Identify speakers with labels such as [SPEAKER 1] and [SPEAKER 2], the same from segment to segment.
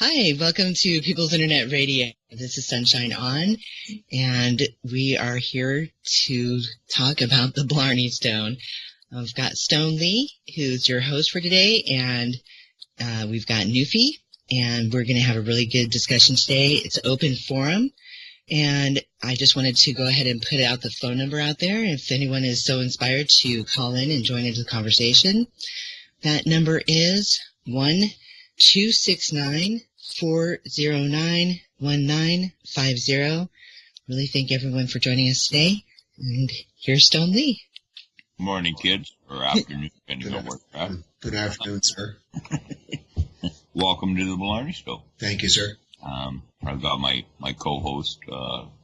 [SPEAKER 1] Hi, welcome to People's Internet Radio. This is Sunshine On, and we are here to talk about the Blarney Stone. I've got Stone Lee, who's your host for today, and we've got Newfie, and we're going to have a really good discussion today. It's open forum, and I just wanted to go ahead and put out the phone number out there. If anyone is so inspired to call in and join into the conversation, that number is 1-269-409-1950. Really thank everyone for joining us today. And here's Stone Lee.
[SPEAKER 2] Morning, kids, or afternoon, depending on where you're at.
[SPEAKER 3] Good afternoon, sir.
[SPEAKER 2] Welcome to the Blarney Stone.
[SPEAKER 3] Thank you, sir.
[SPEAKER 2] I've got my co-host,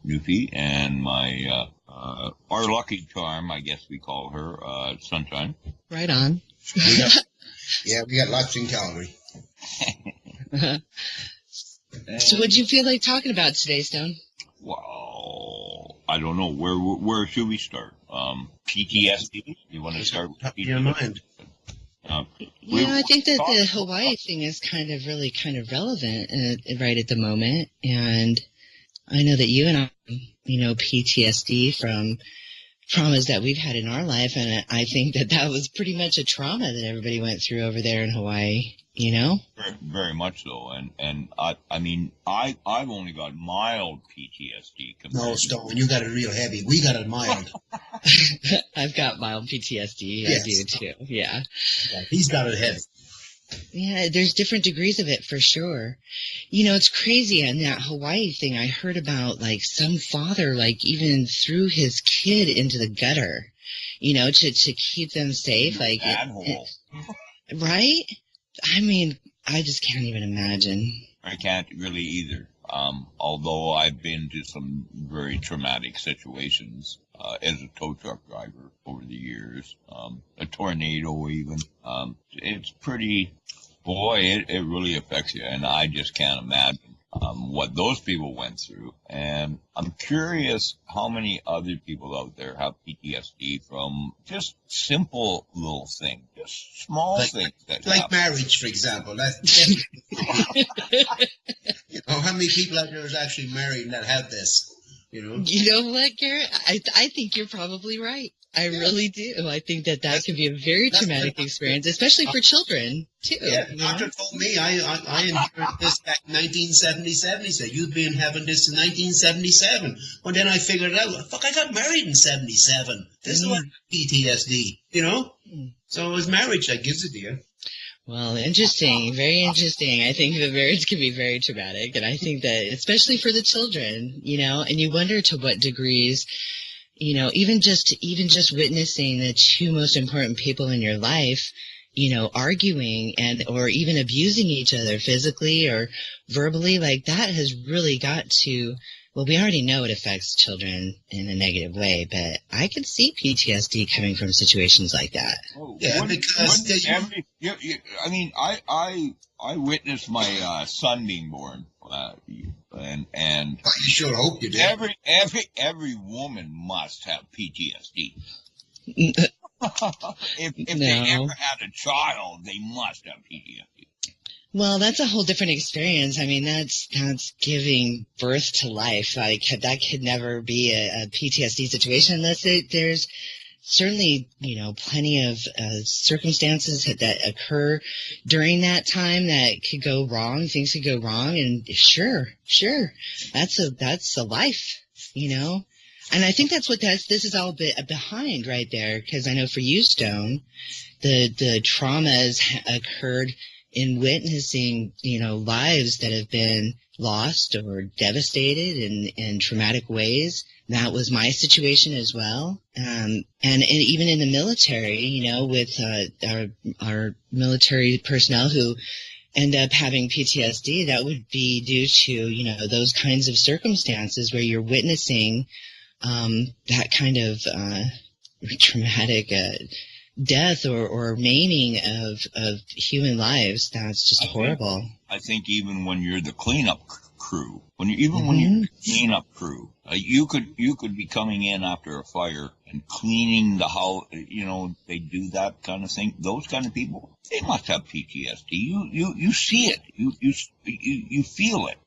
[SPEAKER 2] Newfie, and my our lucky charm, I guess we call her, Sunshine.
[SPEAKER 1] Right on.
[SPEAKER 3] We got lots in Calgary.
[SPEAKER 1] So what do you feel like talking about today, Stone?
[SPEAKER 2] Well, I don't know. Where should we start? PTSD? You want to start with PTSD?
[SPEAKER 3] Your mind.
[SPEAKER 1] I think that the Hawaii thing is kind of relevant right at the moment. And I know that you and I, PTSD from traumas that we've had in our life. And I think that was pretty much a trauma that everybody went through over there in Hawaii.
[SPEAKER 2] Very, very much so, and I've only got mild PTSD.
[SPEAKER 3] No, Stone, you got it real heavy. We got it mild.
[SPEAKER 1] I've got mild PTSD.
[SPEAKER 3] Yes.
[SPEAKER 1] I do too. Yeah.
[SPEAKER 3] He's got it heavy.
[SPEAKER 1] Yeah, there's different degrees of it for sure. It's crazy on that Hawaii thing. I heard about some father even threw his kid into the gutter, to keep them safe.
[SPEAKER 2] Manhole.
[SPEAKER 1] Right? I mean, I just can't even imagine.
[SPEAKER 2] I can't really either. Although I've been to some very traumatic situations as a tow truck driver over the years, a tornado even. It's pretty, it really affects you, and I just can't imagine what those people went through. And I'm curious how many other people out there have PTSD from just simple little things, just small things that
[SPEAKER 3] like
[SPEAKER 2] happen.
[SPEAKER 3] marriage, for example. How many people out there is actually married that have this?
[SPEAKER 1] You know what, Garrett? I think you're probably right. I really do. I think that could be a very traumatic experience, especially for children, too.
[SPEAKER 3] Yeah, the doctor told me I endured this back in 1977. He said, you've been having this in 1977. Well, then I figured it out. Fuck, I got married in 77. This is what PTSD, So it was marriage that gives it to you.
[SPEAKER 1] Well, interesting. Very interesting. I think that marriage can be very traumatic. And I think that, especially for the children, and you wonder to what degrees, even just witnessing the two most important people in your life, arguing or even abusing each other physically or verbally, that has really got to, well, we already know it affects children in a negative way, but I could see PTSD coming from situations like that.
[SPEAKER 2] Oh,
[SPEAKER 3] yeah, because
[SPEAKER 2] I witnessed my son being born, and
[SPEAKER 3] I sure hope you did.
[SPEAKER 2] Every woman must have PTSD. if they ever had a child, they must have PTSD.
[SPEAKER 1] Well, that's a whole different experience. I mean, that's giving birth to life. That could never be a PTSD situation unless there's certainly, plenty of circumstances that occur during that time that could go wrong. Things could go wrong, and sure, that's a life, And I think that's this is all a bit behind right there, because I know for you, Stone, the traumas occurred in witnessing, lives that have been lost or devastated in traumatic ways. That was my situation as well. And even in the military, with our military personnel who end up having PTSD, that would be due to, those kinds of circumstances where you're witnessing that kind of traumatic death or maiming of human lives. That's just horrible.
[SPEAKER 2] I think even when you're the cleanup crew, when you're the cleanup crew, you could be coming in after a fire and cleaning the house, they do that kind of thing. Those kind of people, they must have PTSD. You see it. You feel it.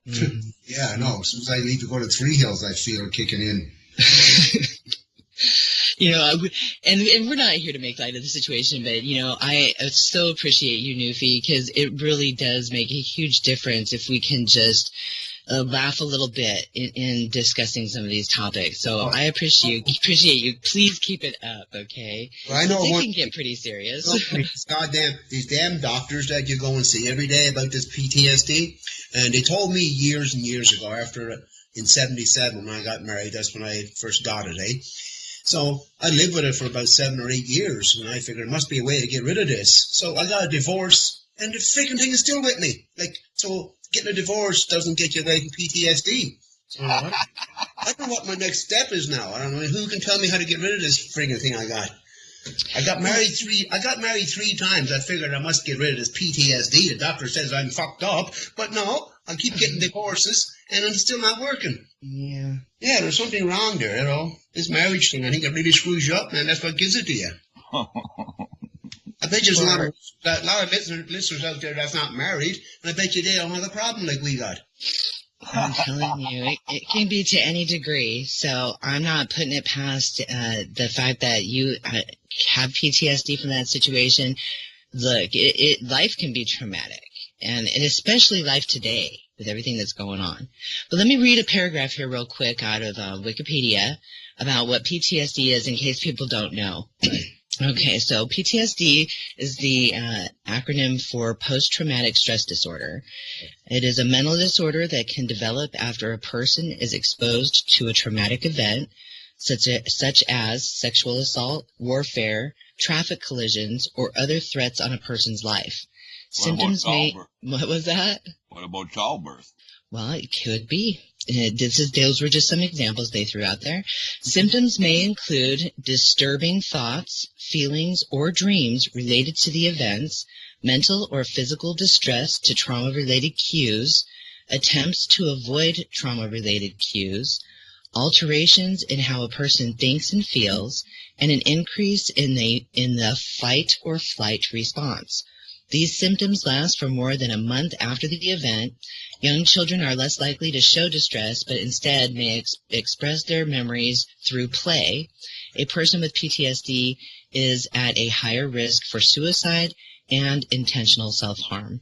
[SPEAKER 3] Yeah, I know. As soon as I leave to go to Three Hills, I feel it kicking in.
[SPEAKER 1] And we're not here to make light of the situation, but, I so appreciate you, Newfie, because it really does make a huge difference if we can just laugh a little bit in discussing some of these topics. So I appreciate you. Please keep it up, okay?
[SPEAKER 3] Well, I know
[SPEAKER 1] it can get pretty serious.
[SPEAKER 3] These damn doctors that you go and see every day about this PTSD, and they told me years and years ago, in 77 when I got married, that's when I first got it, eh? So I lived with it for about 7 or 8 years, and I figured there must be a way to get rid of this. So I got a divorce, and the freaking thing is still with me. So getting a divorce doesn't get you away from PTSD. So I don't know what my next step is now. I don't know who can tell me how to get rid of this freaking thing I got. I got married three times. I figured I must get rid of this PTSD. The doctor says I'm fucked up, but no, I keep getting divorces, and I'm still not working.
[SPEAKER 1] Yeah.
[SPEAKER 3] Yeah, there's something wrong there, This marriage thing, I think it really screws you up, man. That's what gives it to you. I bet there's a lot of listeners out there that's not married, and I bet you they don't have a problem like we got.
[SPEAKER 1] I'm telling you, it can be to any degree. So I'm not putting it past the fact that you have PTSD from that situation. Look, life can be traumatic, and especially life today with everything that's going on. But let me read a paragraph here real quick out of Wikipedia about what PTSD is in case people don't know. Okay, so PTSD is the acronym for post-traumatic stress disorder. It is a mental disorder that can develop after a person is exposed to a traumatic event, such as sexual assault, warfare, traffic collisions, or other threats on a person's life. What was that?
[SPEAKER 2] What about childbirth?
[SPEAKER 1] Well, it could be. Those were just some examples they threw out there. Symptoms may include disturbing thoughts, feelings, or dreams related to the events, mental or physical distress to trauma-related cues, attempts to avoid trauma-related cues, alterations in how a person thinks and feels, and an increase in the fight or flight response. These symptoms last for more than a month after the event. Young children are less likely to show distress, but instead may express their memories through play. A person with PTSD is at a higher risk for suicide and intentional self-harm.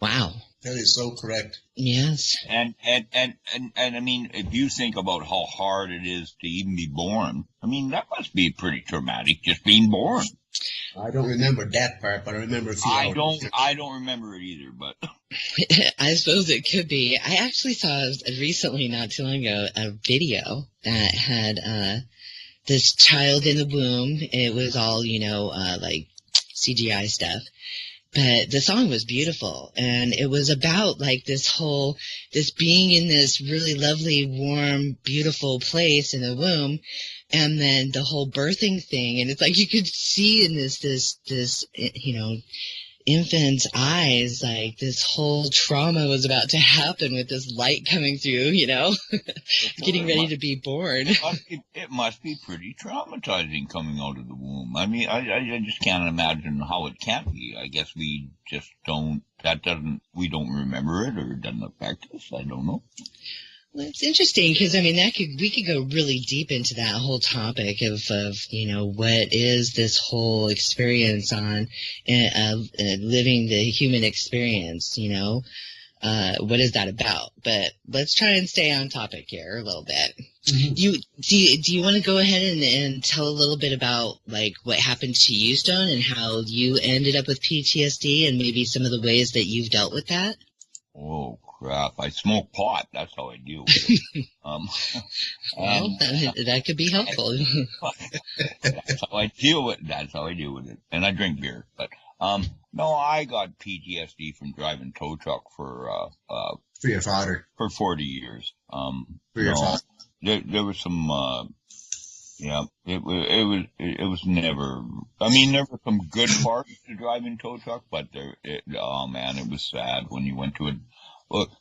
[SPEAKER 1] Wow.
[SPEAKER 3] That is so correct.
[SPEAKER 1] Yes.
[SPEAKER 2] And I mean, if you think about how hard it is to even be born, I mean, that must be pretty traumatic, just being born.
[SPEAKER 3] I don't remember that part, but I remember a few hours.
[SPEAKER 2] I don't remember it either, but
[SPEAKER 1] I suppose it could be. I actually saw recently, not too long ago, a video that had this child in the womb. It was all, like CGI stuff. But the song was beautiful, and it was about like this being in this really lovely, warm, beautiful place in the womb, and then the whole birthing thing, and it's like you could see in this infant's eyes, like this whole trauma was about to happen with this light coming through, getting ready to be born.
[SPEAKER 2] It must be pretty traumatizing coming out of the womb. I mean, I just can't imagine how it can't be. I guess we just we don't remember it, or it doesn't affect us. I don't know.
[SPEAKER 1] Well, it's interesting because, I mean, we could go really deep into that whole topic of what is this whole experience on living the human experience, what is that about? But let's try and stay on topic here a little bit. Mm-hmm. Do you want to go ahead and tell a little bit about like what happened to you, Stone, and how you ended up with PTSD and maybe some of the ways that you've dealt with that?
[SPEAKER 2] Oh, crap. I smoke pot. That's how I deal with it.
[SPEAKER 1] That could be helpful.
[SPEAKER 2] That's how I deal with it. And I drink beer. But no, I got PTSD from driving tow truck for
[SPEAKER 3] your father.
[SPEAKER 2] For 40 years.
[SPEAKER 3] For your father.
[SPEAKER 2] There was some it was never. I mean, there were some good parts to driving tow truck, but it was sad when you went to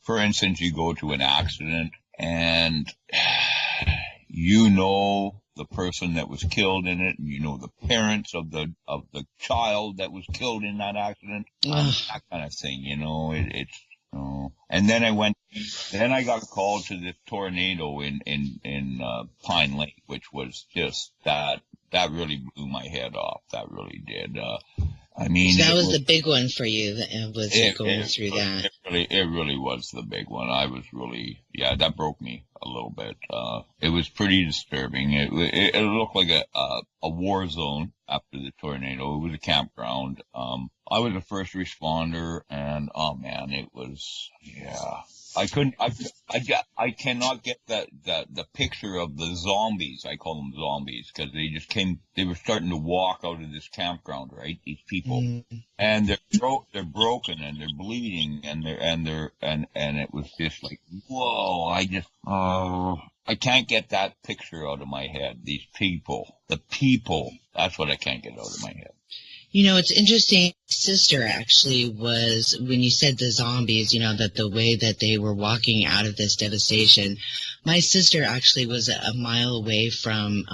[SPEAKER 2] for instance, you go to an accident and you know the person that was killed in it, and you know the parents of the child that was killed in that accident, that kind of thing. You know, it's. And then I got called to this tornado in Pine Lake, which was just that really blew my head off. That really did. I mean,
[SPEAKER 1] so that was the big one for you. That was going through that.
[SPEAKER 2] It really was the big one. I was really, that broke me a little bit. It was pretty disturbing. It looked like a war zone after the tornado. It was a campground. I was a first responder, and oh man, it was, I cannot get the picture of the zombies. I call them zombies because they were starting to walk out of this campground, right? These people, and they're broken and they're bleeding and it was just like, whoa! I can't get that picture out of my head. These people, the people, that's what I can't get out of my head.
[SPEAKER 1] You know, it's interesting. Sister actually was, when you said the zombies, you know, that the way that they were walking out of this devastation, my sister actually was a mile away from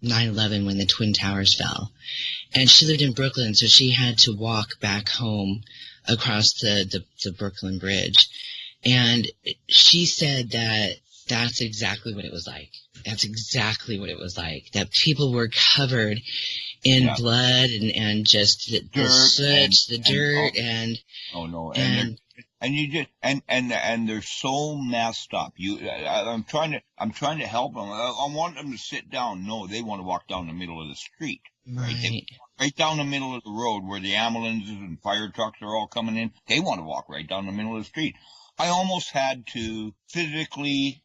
[SPEAKER 1] 9/11 when the Twin Towers fell. And she lived in Brooklyn, so she had to walk back home across the Brooklyn Bridge. And she said that that's exactly what it was like. That's exactly what it was like. That people were covered in blood and just the soot, the dirt, and
[SPEAKER 2] they're so messed up. I'm trying to help them. I want them to sit down. No, they want to walk down the middle of the street. Right down the middle of the road where the ambulances and fire trucks are all coming in. They want to walk right down the middle of the street. I almost had to physically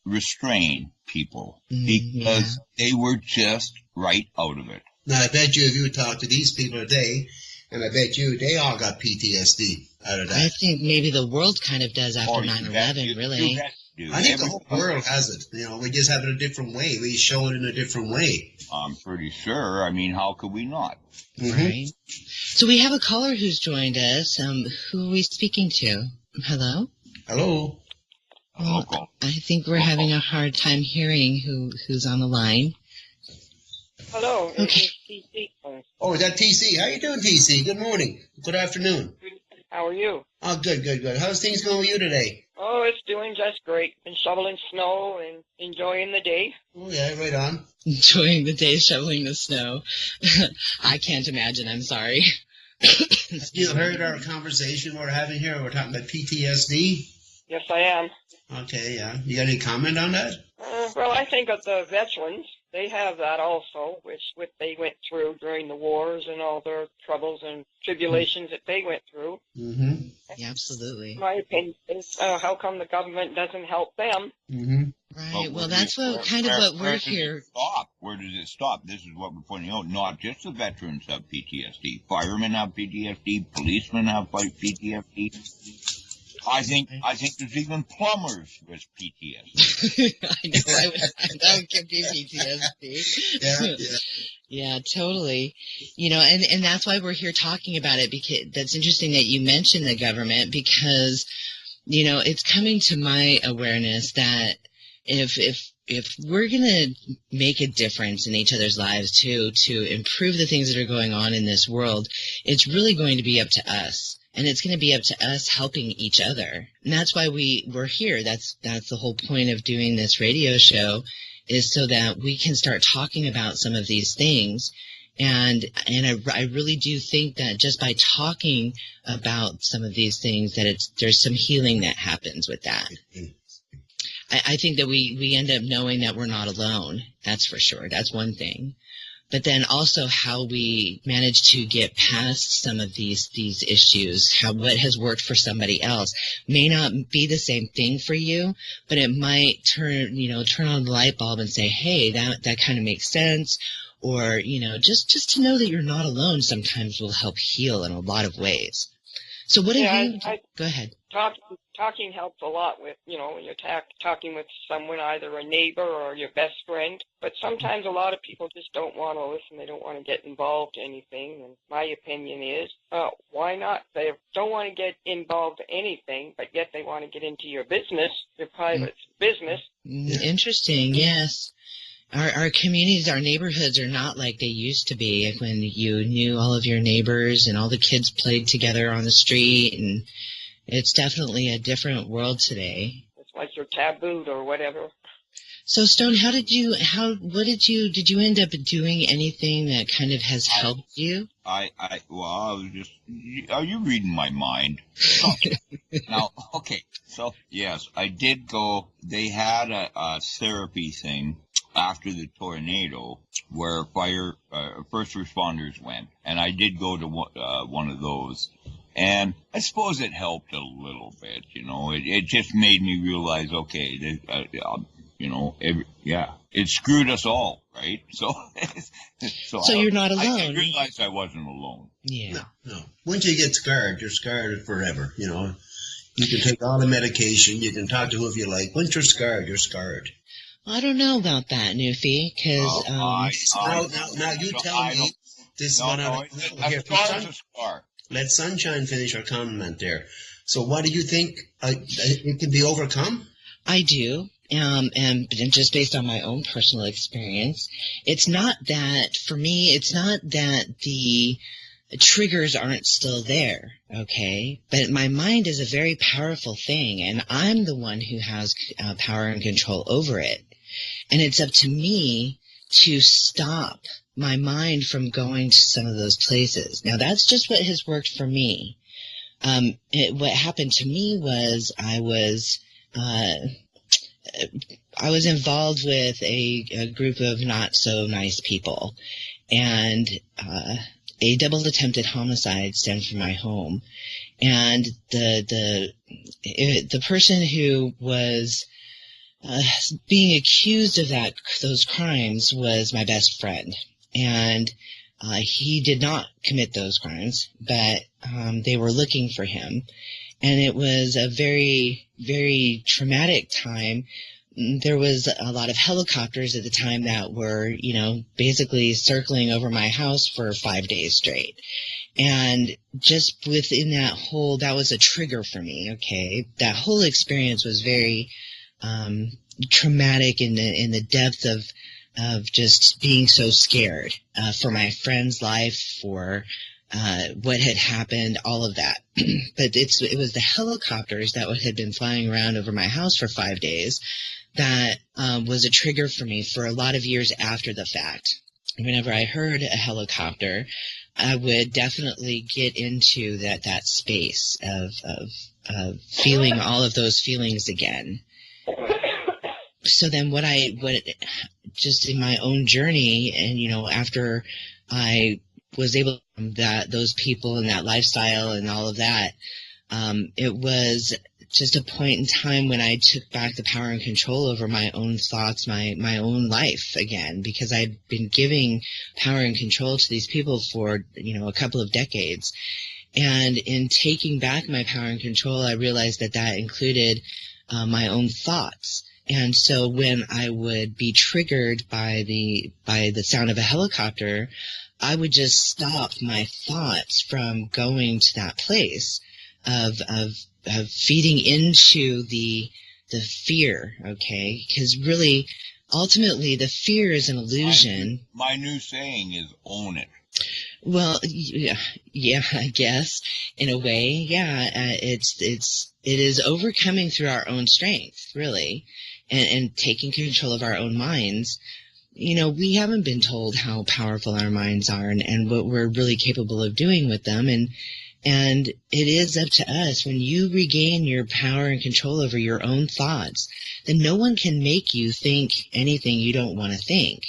[SPEAKER 2] restrain people because they were just right out of it.
[SPEAKER 3] Now, I bet you if you talk to these people today, and I bet you they all got PTSD out of that.
[SPEAKER 1] I think maybe the world kind of does after 9/11, really.
[SPEAKER 3] I think the whole world has it. You know, we just have it a different way. We show it in a different way.
[SPEAKER 2] I'm pretty sure. I mean, how could we not?
[SPEAKER 1] Right. So we have a caller who's joined us. Who are we speaking to? Hello?
[SPEAKER 3] Hello?
[SPEAKER 1] Well, I think we're having a hard time hearing who's on the line.
[SPEAKER 4] Hello,
[SPEAKER 1] okay.
[SPEAKER 4] It's TC.
[SPEAKER 3] Oh, is that TC? How you doing, TC? Good morning. Good afternoon.
[SPEAKER 4] How are you?
[SPEAKER 3] Oh, good. How's things going with you today?
[SPEAKER 4] Oh, it's doing just great. Been shoveling snow and enjoying the day.
[SPEAKER 3] Oh, yeah, right on.
[SPEAKER 1] Enjoying the day shoveling the snow. I can't imagine. I'm sorry.
[SPEAKER 3] You heard our conversation we're having here? We're talking about PTSD?
[SPEAKER 4] Yes, I am.
[SPEAKER 3] Okay, yeah. You got any comment on that?
[SPEAKER 4] Well, I think of the veterans. They have that also, which they went through during the wars and all their troubles and tribulations that they went through.
[SPEAKER 3] Mm-hmm.
[SPEAKER 1] Yeah, absolutely.
[SPEAKER 4] My opinion is, how come the government doesn't help them?
[SPEAKER 3] Mm-hmm.
[SPEAKER 1] Right. Well, that's what we're here.
[SPEAKER 2] Where does it stop? This is what we're pointing out. Not just the veterans have PTSD. Firemen have PTSD. Policemen have PTSD. I think there's even plumbers with PTSD.
[SPEAKER 1] I know. That would give me PTSD. Yeah, totally. You know, and that's why we're here talking about it, because that's interesting that you mentioned the government, because, you know, it's coming to my awareness that if we're going to make a difference in each other's lives to improve the things that are going on in this world, it's really going to be up to us. And it's going to be up to us helping each other. And that's why we're here. That's the whole point of doing this radio show, is so that we can start talking about some of these things. And I really do think that just by talking about some of these things, that there's some healing that happens with that. I think that we end up knowing that we're not alone. That's for sure. That's one thing. But then also how we manage to get past some of these issues, what has worked for somebody else may not be the same thing for you, but it might turn on the light bulb and say, hey, that kind of makes sense. Or, you know, just to know that you're not alone sometimes will help heal in a lot of ways. So what
[SPEAKER 4] Yeah,
[SPEAKER 1] have you? Go ahead.
[SPEAKER 4] Talking helps a lot with, when you're talking with someone, either a neighbor or your best friend. But sometimes a lot of people just don't want to listen. They don't want to get involved in anything. And my opinion is, why not? They don't want to get involved in anything, but yet they want to get into your business, your private business.
[SPEAKER 1] Interesting. Yes. Our communities, our neighborhoods are not like they used to be, like when you knew all of your neighbors and all the kids played together on the street, and it's definitely a different world today.
[SPEAKER 4] It's like you're tabooed or whatever.
[SPEAKER 1] So Stone, did you end up doing anything that kind of has helped you?
[SPEAKER 2] I was just, are you reading my mind? Now, okay, so yes, I did go, they had a therapy thing after the tornado where first responders went, and I did go to one of those, and I suppose it helped a little bit. It just made me realize, okay, it screwed us all, right? So
[SPEAKER 1] you're not alone.
[SPEAKER 2] I realized I wasn't alone.
[SPEAKER 1] Yeah.
[SPEAKER 3] No. Once you get scarred, you're scarred forever. You can take all the medication, you can talk to whoever you like. Once you're scarred, you're scarred.
[SPEAKER 1] I don't know about that, Newfie, because
[SPEAKER 3] now you tell me. This is what I here. Let Sunshine finish her comment there. So, what do you think? It can be overcome?
[SPEAKER 1] I do, and just based on my own personal experience, it's not that for me. It's not that the triggers aren't still there, okay? But my mind is a very powerful thing, and I'm the one who has power and control over it. And it's up to me to stop my mind from going to some of those places. Now, that's just what has worked for me. What happened to me was I was involved with a group of not so nice people, and a double attempted homicide stemmed from my home. And the person who was being accused of those crimes was my best friend, and he did not commit those crimes, but they were looking for him, and it was a very, very traumatic time. There was a lot of helicopters at the time that were, basically circling over my house for 5 days straight. And just within that was a trigger for me. Okay. That whole experience was very traumatic in the depth of just being so scared for my friend's life, for what had happened, all of that. But it was the helicopters that had been flying around over my house for 5 days that was a trigger for me for a lot of years after the fact. Whenever I heard a helicopter, I would definitely get into that space of feeling all of those feelings again. So then just in my own journey, and after I was able to those people and that lifestyle and all of that, it was just a point in time when I took back the power and control over my own thoughts, my own life again, because I'd been giving power and control to these people for, a couple of decades. And in taking back my power and control, I realized that included my own thoughts. And so when I would be triggered by the sound of a helicopter, I would just stop my thoughts from going to that place of feeding into the fear, okay? Because really, ultimately, the fear is an illusion.
[SPEAKER 2] My new saying is own it.
[SPEAKER 1] Well, yeah, I guess in a way, yeah. It is overcoming through our own strength, really, and taking control of our own minds. We haven't been told how powerful our minds are and what we're really capable of doing with them, and it is up to us. When you regain your power and control over your own thoughts, then no one can make you think anything you don't want to think.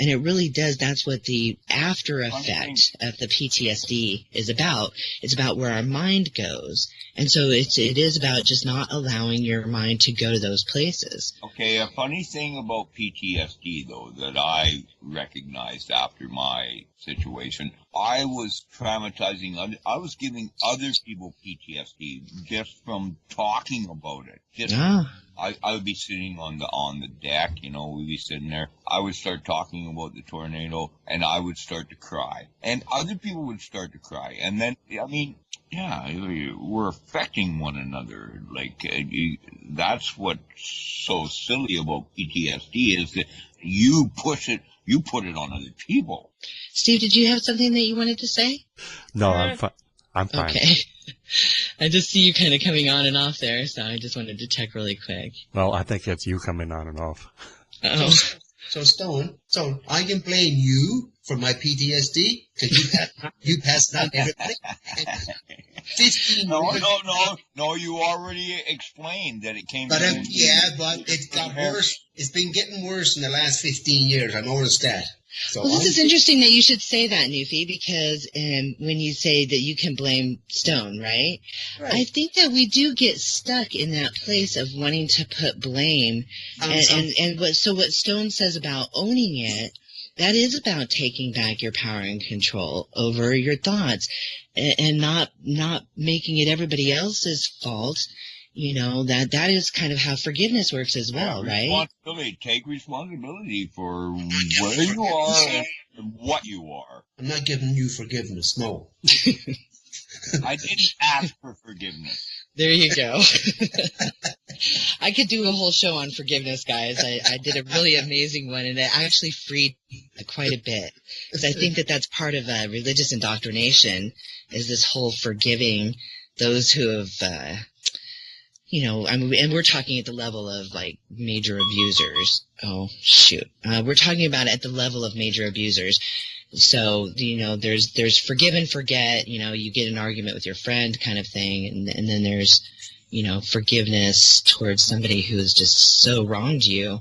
[SPEAKER 1] And it really does. That's what the after effect of the PTSD is about. It's about where our mind goes. And so it is about just not allowing your mind to go to those places.
[SPEAKER 2] Okay, a funny thing about PTSD, though, that I recognized after my situation, I was traumatizing, I was giving other people PTSD just from talking about it. I would be sitting on the deck, we'd be sitting there. I would start talking about the tornado, and I would start to cry. And other people would start to cry. And then, we're affecting one another. Like, that's what's so silly about PTSD is that you put it on other people.
[SPEAKER 1] Steve, did you have something that you wanted to say?
[SPEAKER 5] No, I'm fine. I'm fine.
[SPEAKER 1] Okay. I just see you kind of coming on and off there, so I just wanted to check really quick.
[SPEAKER 5] Well, I think it's you coming on and off.
[SPEAKER 1] Oh.
[SPEAKER 3] So Stone, I can blame you for my PTSD because you passed on everybody. 15 years.
[SPEAKER 2] No, you already explained that it came
[SPEAKER 3] But
[SPEAKER 2] from
[SPEAKER 3] but it got worse. It's been getting worse in the last 15 years. I noticed that. So
[SPEAKER 1] Well, this is interesting that you should say that, Newfie, because when you say that you can blame Stone, right? I think that we do get stuck in that place of wanting to put blame. What Stone says about owning it, that is about taking back your power and control over your thoughts and not making it everybody else's fault. That is kind of how forgiveness works as well, right?
[SPEAKER 2] Take responsibility for where you are and what you are.
[SPEAKER 3] I'm not giving you forgiveness, no.
[SPEAKER 2] I didn't ask for forgiveness.
[SPEAKER 1] There you go. I could do a whole show on forgiveness, guys. I did a really amazing one, and it actually freed quite a bit. Because I think that that's part of religious indoctrination, is this whole forgiving those who have... and we're talking at the level of like major abusers. Oh, shoot. We're talking about it at the level of major abusers. So, there's forgive and forget, you get an argument with your friend kind of thing. And then there's, forgiveness towards somebody who's just so wronged you.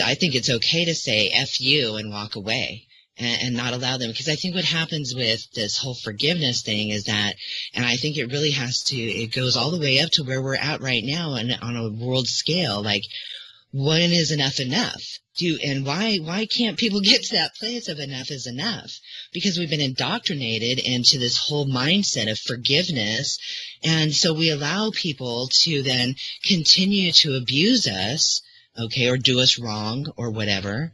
[SPEAKER 1] I think it's okay to say F you and walk away. And not allow them, because I think what happens with this whole forgiveness thing is that, and I think it really it goes all the way up to where we're at right now and on a world scale, like when is enough enough? And why can't people get to that place of enough is enough? Because we've been indoctrinated into this whole mindset of forgiveness, and so we allow people to then continue to abuse us, okay, or do us wrong or whatever.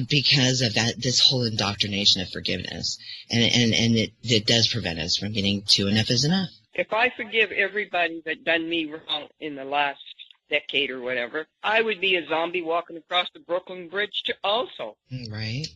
[SPEAKER 1] Because of this whole indoctrination of forgiveness. And it does prevent us from getting to enough is enough.
[SPEAKER 4] If I forgive everybody that done me wrong in the last decade or whatever, I would be a zombie walking across the Brooklyn Bridge also.
[SPEAKER 1] Right.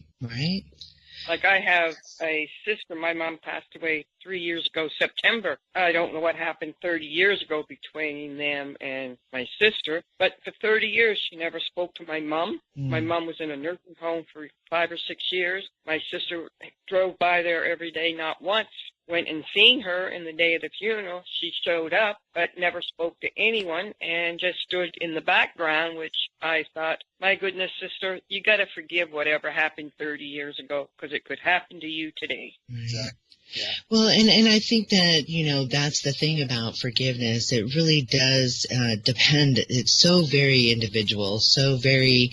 [SPEAKER 4] Like I have a sister, my mom passed away 3 years ago, September. I don't know what happened 30 years ago between them and my sister, but for 30 years she never spoke to my mom. My mom was in a nursing home for 5 or 6 years. My sister drove by there every day, not once. Went and seen her in the day of the funeral. She showed up, but never spoke to anyone and just stood in the background, which I thought, my goodness, sister, you got to forgive whatever happened 30 years ago because it could happen to you today.
[SPEAKER 3] Exactly. Yeah.
[SPEAKER 1] Well, and I think that, that's the thing about forgiveness. It really does depend. It's so very individual, so very,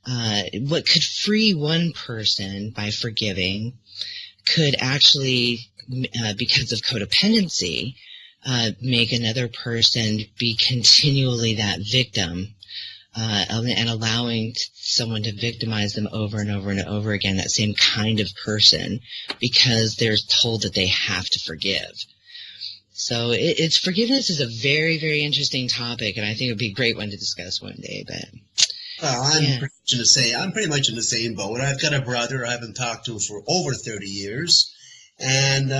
[SPEAKER 1] what could free one person by forgiving could actually, because of codependency, make another person be continually that victim, and allowing someone to victimize them over and over and over again, that same kind of person, because they're told that they have to forgive. So forgiveness is a very, very interesting topic, and I think it would be a great one to discuss one day. But
[SPEAKER 3] well, I'm pretty much in the same boat. I've got a brother I haven't talked to for over 30 years, and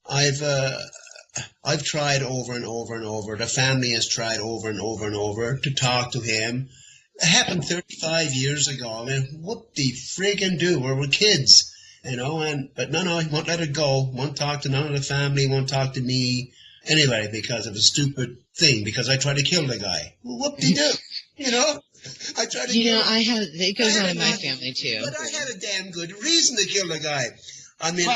[SPEAKER 3] I've tried over and over and over. The family has tried over and over and over to talk to him. It happened 35 years ago. I mean, what the friggin' do? We were kids, but no, he won't let it go. Won't talk to none of the family, won't talk to me. Anyway, because of a stupid thing, because I tried to kill the guy. Well, whoop-de-doo, I tried to kill him.
[SPEAKER 1] It goes on in my family too.
[SPEAKER 3] But I had a damn good reason to kill the guy. I mean,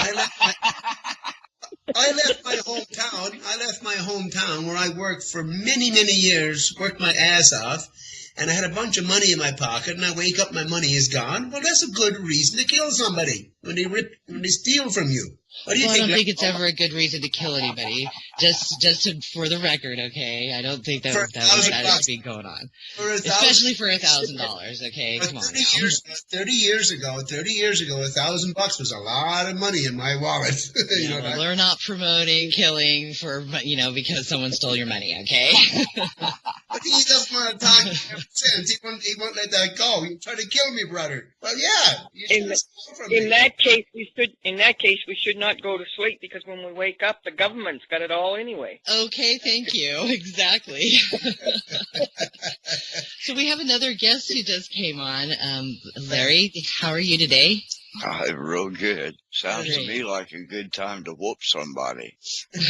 [SPEAKER 3] I left my hometown where I worked for many, many years, worked my ass off, and I had a bunch of money in my pocket, and I wake up, my money is gone. Well, that's a good reason to kill somebody when they steal from you. What do you
[SPEAKER 1] Well, I
[SPEAKER 3] think?
[SPEAKER 1] don't think it's ever a good reason to kill anybody. For the record, okay? I don't think that should be going on. Especially for $1,000, okay? Come on now.
[SPEAKER 3] 30 years ago, $1,000 was a lot of money in my wallet.
[SPEAKER 1] We're not promoting killing because someone stole your money, okay?
[SPEAKER 3] But he doesn't want to talk to him since. He won't let that go. He tried to kill me, brother. Well, yeah.
[SPEAKER 4] In that case, we should not go to sleep, because when we wake up, the government's got it all anyway.
[SPEAKER 1] Okay, thank you. Exactly. So we have another guest who just came on. Larry, how are you today?
[SPEAKER 6] Real good. Sounds to me like a good time to whoop somebody.
[SPEAKER 3] Don't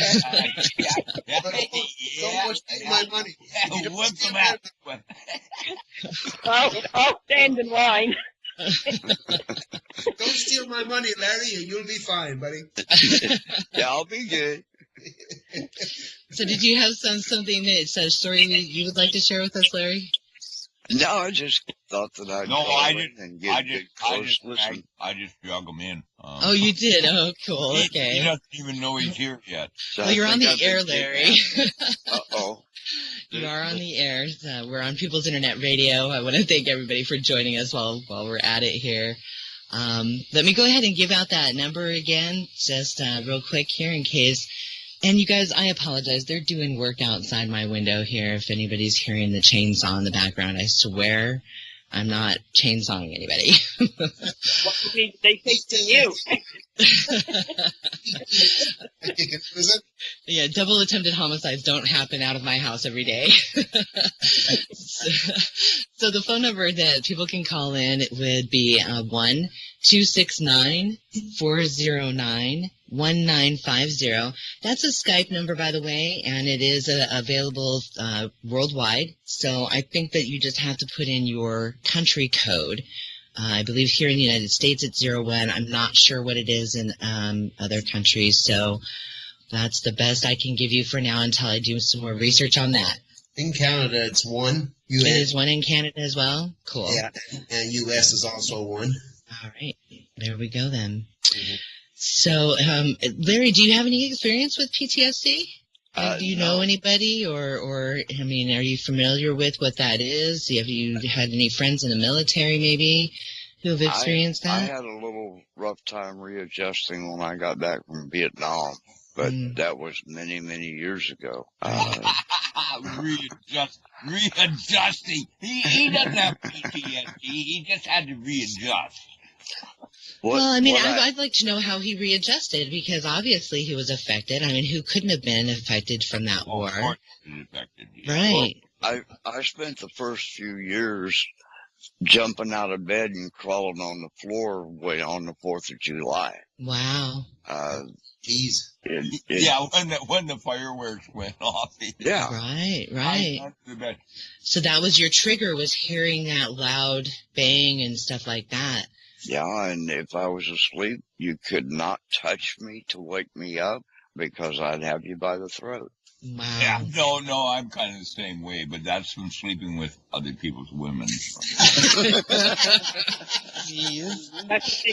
[SPEAKER 3] take my money.
[SPEAKER 2] Whoop them out.
[SPEAKER 4] I'll stand in line.
[SPEAKER 3] Don't steal my money, Larry, and you'll be fine, buddy.
[SPEAKER 6] Yeah, I'll be good.
[SPEAKER 1] So did you have something that's a story you would like to share with us, Larry?
[SPEAKER 6] No, I just thought that I'd listen.
[SPEAKER 2] I just drug him in.
[SPEAKER 1] Oh, you did? Oh, cool. Okay.
[SPEAKER 2] He doesn't even know he's here yet.
[SPEAKER 6] So
[SPEAKER 1] well, you're on the air, Larry.
[SPEAKER 6] Uh-oh.
[SPEAKER 1] You are on the air. We're on People's Internet Radio. I want to thank everybody for joining us while we're at it here. Let me go ahead and give out that number again, just real quick here in case. And you guys, I apologize. They're doing work outside my window here. If anybody's hearing the chainsaw in the background, I swear I'm not chainsawing anybody.
[SPEAKER 4] What did they think to you?
[SPEAKER 1] Yeah, double attempted homicides don't happen out of my house every day. So the phone number that people can call in would be 1-269-409-1950. That's a Skype number, by the way, and it is available worldwide. So I think that you just have to put in your country code. I believe here in the United States it's 01. I'm not sure what it is in other countries. So that's the best I can give you for now until I do some more research on that.
[SPEAKER 3] In Canada, it's 1. US.
[SPEAKER 1] It is 1 in Canada as well? Cool.
[SPEAKER 3] Yeah, and U.S. is also 1.
[SPEAKER 1] All right. There we go then.
[SPEAKER 3] Mm-hmm.
[SPEAKER 1] So, Larry, do you have any experience with PTSD? Do you know anybody or, I mean, are you familiar with what that is? Have you had any friends in the military maybe who have experienced that?
[SPEAKER 6] I had a little rough time readjusting when I got back from Vietnam, but that was many, many years ago.
[SPEAKER 2] Readjusting. He doesn't have PTSD. He just had to readjust.
[SPEAKER 1] I'd like to know how he readjusted, because obviously he was affected. I mean, who couldn't have been affected from that war?
[SPEAKER 2] Affected, yeah.
[SPEAKER 1] Right.
[SPEAKER 6] Well, I spent the first few years jumping out of bed and crawling on the floor on the 4th of July.
[SPEAKER 1] Wow.
[SPEAKER 3] Jeez.
[SPEAKER 2] When the fireworks went off.
[SPEAKER 6] Yeah.
[SPEAKER 1] Right. So that was your trigger, was hearing that loud bang and stuff like that.
[SPEAKER 6] Yeah, and if I was asleep, you could not touch me to wake me up because I'd have you by the throat.
[SPEAKER 1] Wow.
[SPEAKER 2] Yeah, no, I'm kind of the same way, but that's from sleeping with other people's women.
[SPEAKER 1] Jeez.
[SPEAKER 4] That's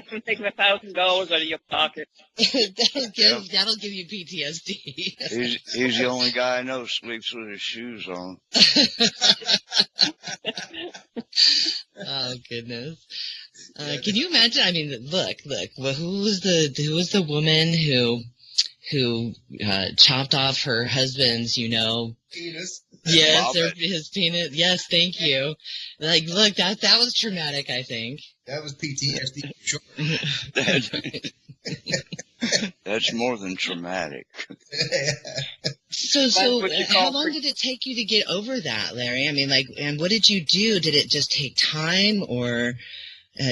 [SPEAKER 4] from taking $1,000 out of your pocket.
[SPEAKER 1] That'll give you PTSD.
[SPEAKER 6] He's the only guy I know sleeps with his shoes on.
[SPEAKER 1] Oh goodness. Can you imagine? I mean, look. Well, who was the woman who chopped off her husband's,
[SPEAKER 3] penis?
[SPEAKER 1] Yes, his penis. Yes, thank you. Like, look, that was traumatic, I think.
[SPEAKER 3] That was PTSD for sure.
[SPEAKER 6] That's more than traumatic.
[SPEAKER 1] So how long did it take you to get over that, Larry? I mean, and what did you do? Did it just take time, or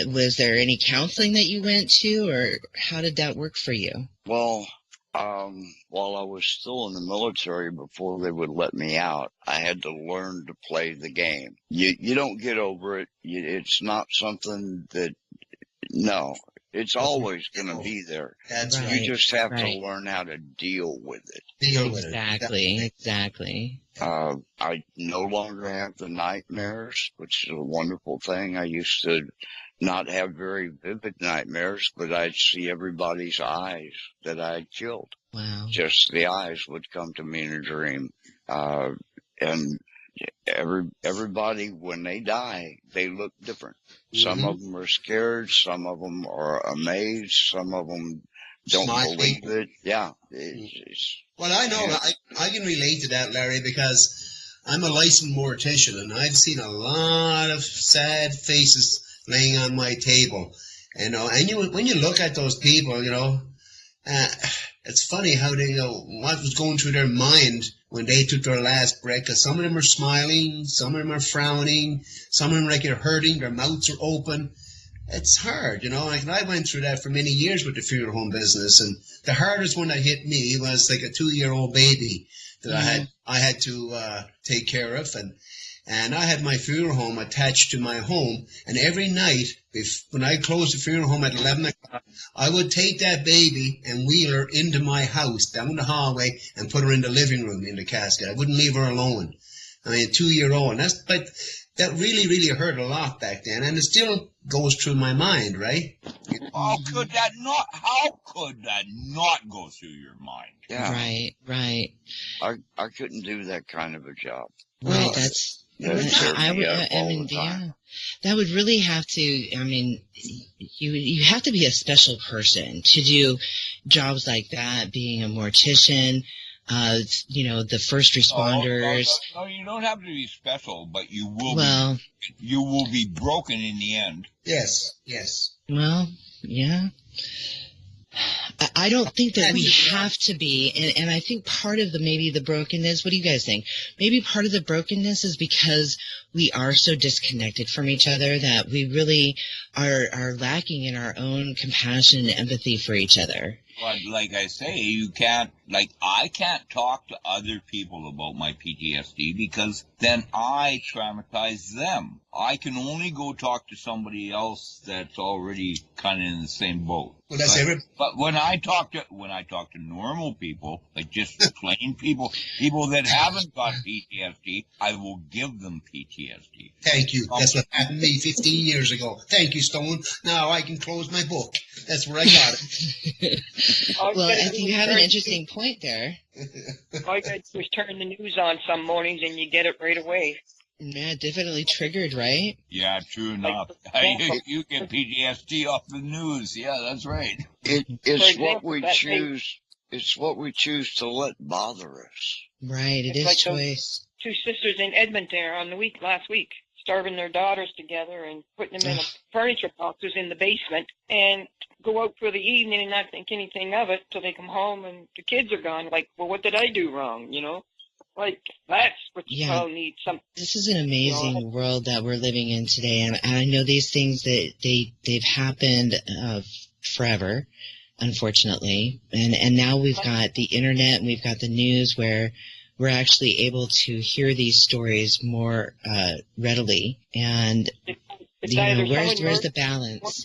[SPEAKER 1] was there any counseling that you went to, or how did that work for you?
[SPEAKER 6] Well, while I was still in the military, before they would let me out, I had to learn to play the game. You don't get over it. It's not something that, no. It's always going to be there.
[SPEAKER 3] That's
[SPEAKER 1] Right.
[SPEAKER 3] right.
[SPEAKER 6] You just have
[SPEAKER 1] Right.
[SPEAKER 6] to learn how to deal with it.
[SPEAKER 3] Deal with
[SPEAKER 1] Exactly.
[SPEAKER 3] it.
[SPEAKER 1] Exactly.
[SPEAKER 6] I no longer have the nightmares, which is a wonderful thing. I used to not have very vivid nightmares, but I'd see everybody's eyes that I had killed.
[SPEAKER 1] Wow.
[SPEAKER 6] Just the eyes would come to me in a dream. And everybody, when they die, they look different. Some of them are scared. Some of them are amazed. Some of them don't
[SPEAKER 3] Smiling.
[SPEAKER 6] believe it. Yeah.
[SPEAKER 3] Well, I know I can relate to that, Larry, because I'm a licensed mortician, and I've seen a lot of sad faces laying on my table. And when you look at those people, it's funny how they what was going through their mind when they took their last breath. Because some of them are smiling, some of them are frowning, some of them like they're hurting, their mouths are open. It's hard, Like I went through that for many years with the funeral home business, and the hardest one that hit me was like a 2-year-old baby that I had to take care of, and I had my funeral home attached to my home, and every night when I closed the funeral home at 11 o'clock, I would take that baby and wheel her into my house down the hallway and put her in the living room in the casket. I wouldn't leave her alone. I mean, a 2-year-old, and that really, really hurt a lot back then, and it still goes through my mind, right?
[SPEAKER 2] How could that not go through your mind?
[SPEAKER 6] Yeah.
[SPEAKER 1] Right.
[SPEAKER 6] I couldn't do that kind of a job.
[SPEAKER 1] Right. That would really have to, you have to be a special person to do jobs like that, being a mortician, the first responders.
[SPEAKER 2] No, you don't have to be special, but you will be broken in the end.
[SPEAKER 3] Yes.
[SPEAKER 1] Well, yeah. I don't think that we have to be, and I think part of maybe the brokenness, what do you guys think? Maybe part of the brokenness is because we are so disconnected from each other that we really are lacking in our own compassion and empathy for each other.
[SPEAKER 2] But like I say, I can't talk to other people about my PTSD because then I traumatize them. I can only go talk to somebody else that's already kind of in the same boat.
[SPEAKER 3] Well, that's
[SPEAKER 2] but when I talk to normal people, like just plain people that haven't got PTSD, I will give them PTSD.
[SPEAKER 3] Thank you. That's what happened to me 15 years ago. Thank you, Stone. Now I can close my book. That's where I got it.
[SPEAKER 1] Well, I think you have an interesting point there.
[SPEAKER 4] All you got to do is turn the news on some mornings and you get it right away.
[SPEAKER 1] Yeah, definitely triggered, right?
[SPEAKER 2] Yeah, true enough. You get PTSD off the news. Yeah, that's right.
[SPEAKER 6] It's what we choose. It's what we choose to let bother us.
[SPEAKER 1] Right, it is
[SPEAKER 4] like
[SPEAKER 1] choice.
[SPEAKER 4] Two sisters in Edmonton last week, starving their daughters together and putting them in furniture boxes in the basement and go out for the evening and not think anything of it till they come home and the kids are gone. Like, well, what did I do wrong, Like, that's what you all need.
[SPEAKER 1] This is an amazing world that we're living in today, and I know these things that they've happened forever, unfortunately, and now we've got the internet and we've got the news where we're actually able to hear these stories more readily, and where's the balance,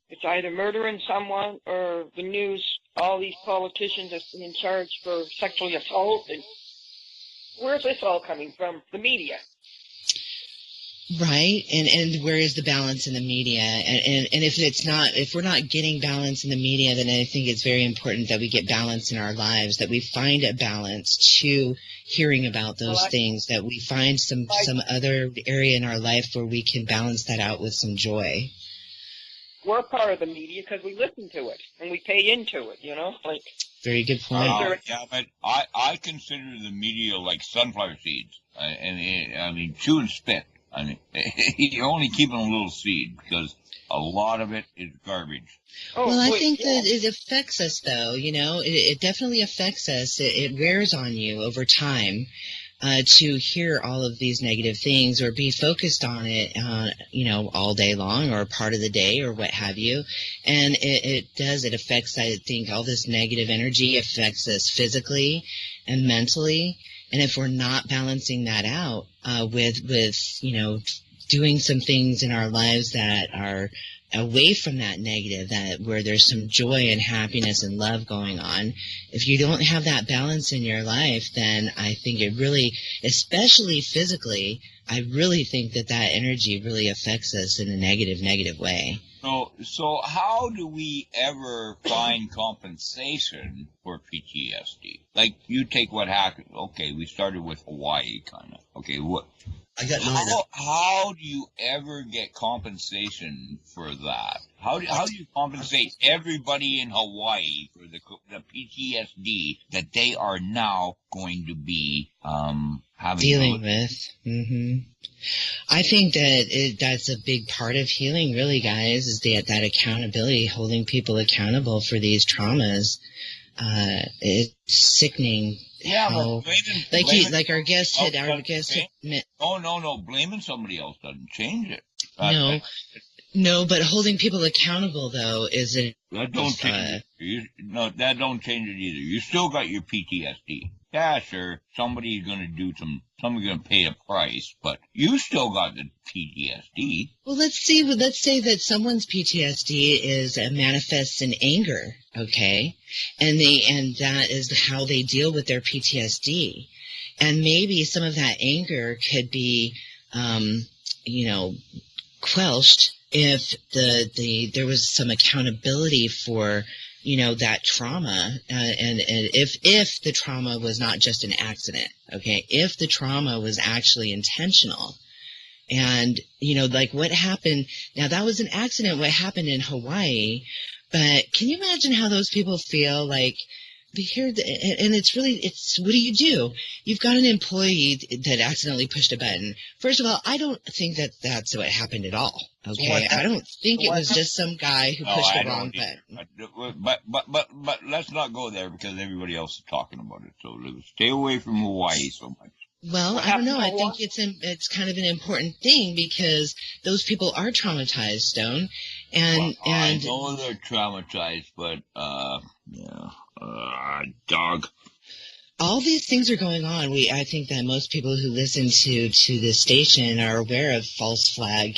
[SPEAKER 4] It's either murdering someone or the news, all these politicians that's in charge for sexually assault, and where's this all coming from? The media.
[SPEAKER 1] Right, and where is the balance in the media? And if we're not getting balance in the media, then I think it's very important that we get balance in our lives, that we find a balance to hearing about those things, that we find some other area in our life where we can balance that out with some joy.
[SPEAKER 4] We're part of the media because we listen to it and we pay into it, like.
[SPEAKER 1] Very good point.
[SPEAKER 2] Yeah, but I consider the media like sunflower seeds. Chew and spit. You're only keeping a little seed because a lot of it is garbage.
[SPEAKER 1] Well, I think that it affects us, though. It definitely affects us. It wears on you over time to hear all of these negative things or be focused on it, all day long or part of the day or what have you. And it affects, I think, all this negative energy affects us physically and mentally. And if we're not balancing that out with doing some things in our lives that are away from that negative, that where there's some joy and happiness and love going on. If you don't have that balance in your life, then I think it really, especially physically, I really think that energy really affects us in a negative way.
[SPEAKER 2] So how do we ever find compensation for PTSD? Like, you take what happened. Okay, we started with Hawaii, kind of. Okay,
[SPEAKER 3] I got no idea.
[SPEAKER 2] How do you ever get compensation for that? How do you compensate everybody in Hawaii for the PTSD that they are now going to be having
[SPEAKER 1] dealing with? Mm-hmm. I think that that's a big part of healing, really, guys, is that accountability, holding people accountable for these traumas. It's sickening.
[SPEAKER 2] Yeah,
[SPEAKER 1] how,
[SPEAKER 2] but
[SPEAKER 1] our guest had
[SPEAKER 2] No, blaming somebody else doesn't change it.
[SPEAKER 1] No, but holding people accountable, though,
[SPEAKER 2] that don't change it. That don't change it either. You still got your PTSD. Yeah, sure, somebody's gonna pay a price, but you still got the PTSD.
[SPEAKER 1] Well, let's say that someone's PTSD is manifests in anger, okay? And that is how they deal with their PTSD. And maybe some of that anger could be, quelched if there was some accountability for, that trauma, and if the trauma was not just an accident, okay? If the trauma was actually intentional. And, like what happened, now that was an accident, what happened in Hawaii, but can you imagine how those people feel like, and what do? You've got an employee that accidentally pushed a button. First of all, I don't think that that's what happened at all. Okay, I don't think it was just some guy who pushed the wrong button.
[SPEAKER 2] But let's not go there because everybody else is talking about it. So let's stay away from Hawaii so much.
[SPEAKER 1] Well, I don't know. I think it's kind of an important thing because those people are traumatized, Stone, and
[SPEAKER 2] I know they're traumatized, but dog.
[SPEAKER 1] All these things are going on. I think that most people who listen to the station are aware of false flag,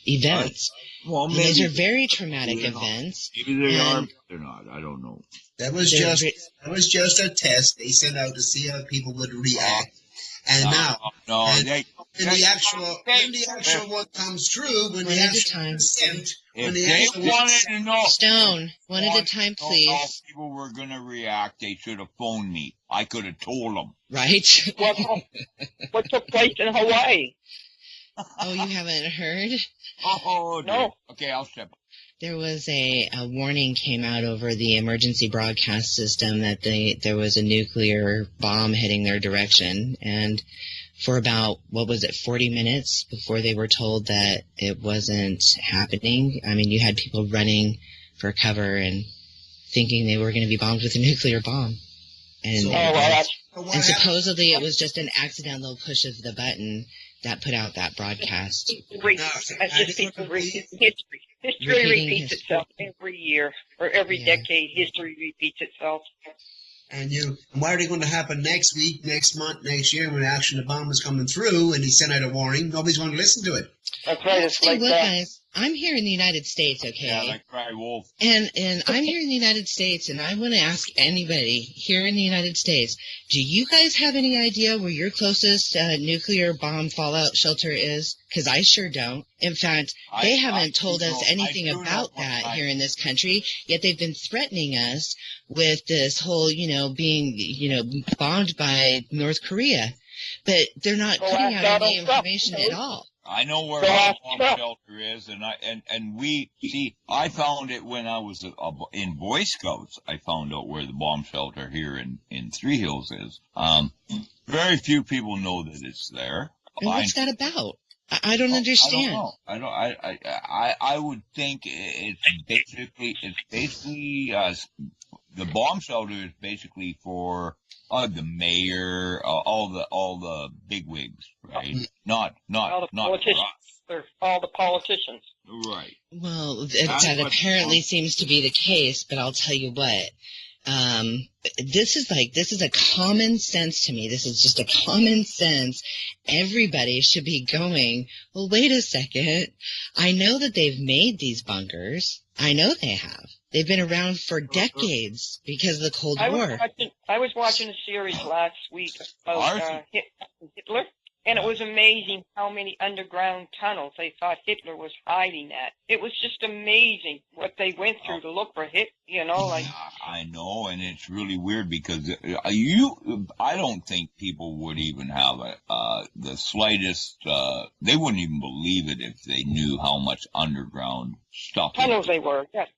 [SPEAKER 1] events.
[SPEAKER 2] Well, maybe
[SPEAKER 1] these are very traumatic events.
[SPEAKER 2] Maybe they are, but they're not. I don't know.
[SPEAKER 3] That was just a test they sent out to see how people would react. And when the actual one comes true, when the actual sent,
[SPEAKER 2] if they wanted to know,
[SPEAKER 1] Stone, one at a time, please.
[SPEAKER 2] How people were going to react, they should have phoned me. I could have told them.
[SPEAKER 1] Right.
[SPEAKER 4] What took place in Hawaii?
[SPEAKER 1] Oh, you haven't heard?
[SPEAKER 2] Oh, no. Okay, I'll step up.
[SPEAKER 1] There was a warning came out over the emergency broadcast system that there was a nuclear bomb heading their direction. And for about, 40 minutes before they were told that it wasn't happening. I mean, you had people running for cover and thinking they were going to be bombed with a nuclear bomb. And supposedly it was just an accidental push of the button that put out that broadcast.
[SPEAKER 4] History repeats itself every year or every decade. History repeats itself.
[SPEAKER 3] And why are they going to happen next week, next month, next year when actually the bomb is coming through and he sent out a warning? Nobody's going to listen to it.
[SPEAKER 4] That's right. It's like that.
[SPEAKER 1] Guys, I'm here in the United States, okay?
[SPEAKER 2] Yeah, like Cry Wolf.
[SPEAKER 1] And I'm here in the United States, and I want to ask anybody here in the United States, do you guys have any idea where your closest nuclear bomb fallout shelter is? Because I sure don't. In fact, they haven't told us anything about that here in this country, yet they've been threatening us with this whole, being, bombed by North Korea. But they're not putting out any information at all.
[SPEAKER 2] I know where our bomb shelter is, and we see. I found it when I was in Boy Scouts. I found out where the bomb shelter here in Three Hills is. Very few people know that it's there.
[SPEAKER 1] And what's that about? I don't understand.
[SPEAKER 2] I would think it's basically the bomb shelter is basically for the mayor, all the bigwigs, right? Not
[SPEAKER 4] all the politicians.
[SPEAKER 2] Right.
[SPEAKER 1] Well, that apparently seems to be the case, but I'll tell you what. this is a common sense to me. This is just a common sense. Everybody should be going, well, wait a second. I know that they've made these bunkers. I know they have. They've been around for decades because of the Cold War.
[SPEAKER 4] I was watching a series last week about Hitler. And it was amazing how many underground tunnels they thought Hitler was hiding at. It was just amazing what they went through to look for Hitler, you know, like.
[SPEAKER 2] I know, and it's really weird because I don't think people would even have the slightest, they wouldn't even believe it if they knew how much underground stuff.
[SPEAKER 4] Tunnels they were, yes.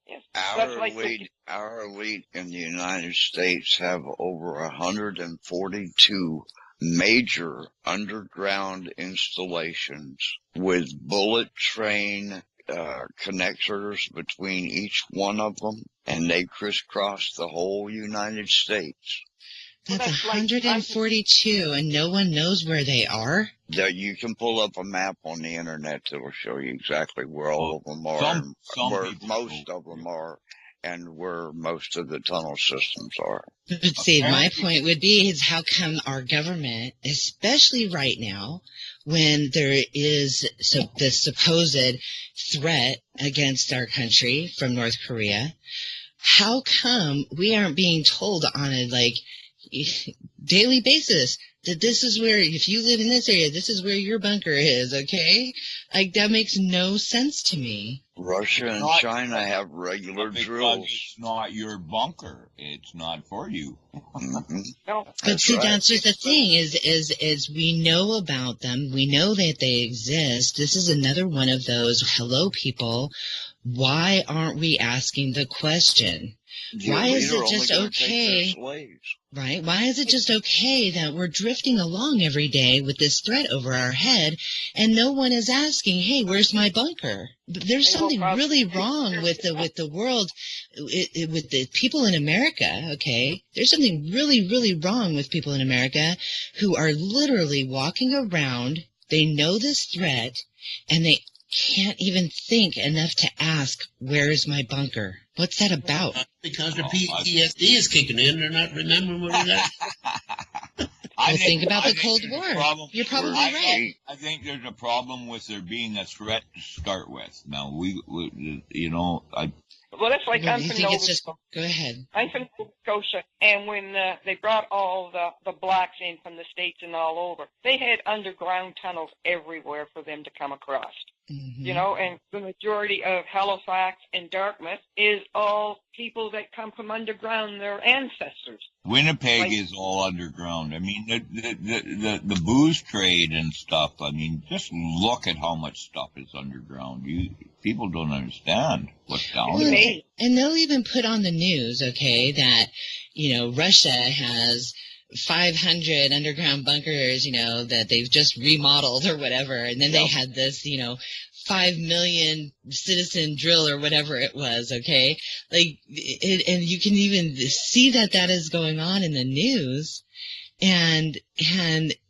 [SPEAKER 6] Our elite in the United States have over 142 major underground installations with bullet train connectors between each one of them, and they crisscross the whole United States.
[SPEAKER 1] That's 142, and no one knows where they are?
[SPEAKER 6] You can pull up a map on the internet that will show you exactly where all of them are, where most of them are, and where most of the tunnel systems are.
[SPEAKER 1] But see, my point would be is how come our government, especially right now, when there is this supposed threat against our country from North Korea, how come we aren't being told on a daily basis that this is where, if you live in this area, this is where your bunker is, okay? That makes no sense to me.
[SPEAKER 6] Russia and China have regular drills.
[SPEAKER 2] It's not your bunker. It's not for you.
[SPEAKER 6] Mm-hmm.
[SPEAKER 4] No.
[SPEAKER 1] But see, that's just the thing is we know about them. We know that they exist. This is another one of those, hello, people. Why aren't we asking the question? Why is it just okay? Right? Why is it just okay that we're drifting along every day with this threat over our head and no one is asking, hey, where's my bunker? There's something really wrong with the world, with the people in America, okay? There's something really, really wrong with people in America who are literally walking around, they know this threat, and they can't even think enough to ask, where's my bunker? What's that about?
[SPEAKER 3] Because the PTSD is kicking in. They're not remembering where they're at.
[SPEAKER 1] Well, think about the Cold War. You're probably right.
[SPEAKER 2] I think there's a problem with there being a threat to start with. Now,
[SPEAKER 4] Well, that's like I'm from Nova
[SPEAKER 1] Scotia. Go ahead.
[SPEAKER 4] I'm from Nova Scotia, and when they brought all the blacks in from the States and all over, they had underground tunnels everywhere for them to come across.
[SPEAKER 1] Mm-hmm.
[SPEAKER 4] You know, and the majority of Halifax and Dartmouth is all people that come from underground, their ancestors.
[SPEAKER 2] Winnipeg is all underground. I mean, the booze trade and stuff, I mean, just look at how much stuff is underground. People don't understand what's down there.
[SPEAKER 1] And they'll even put on the news, okay, that, Russia has 500 underground bunkers, that they've just remodeled or whatever. And then they had this, 5 million citizen drill or whatever it was, okay? And you can even see that is going on in the news. And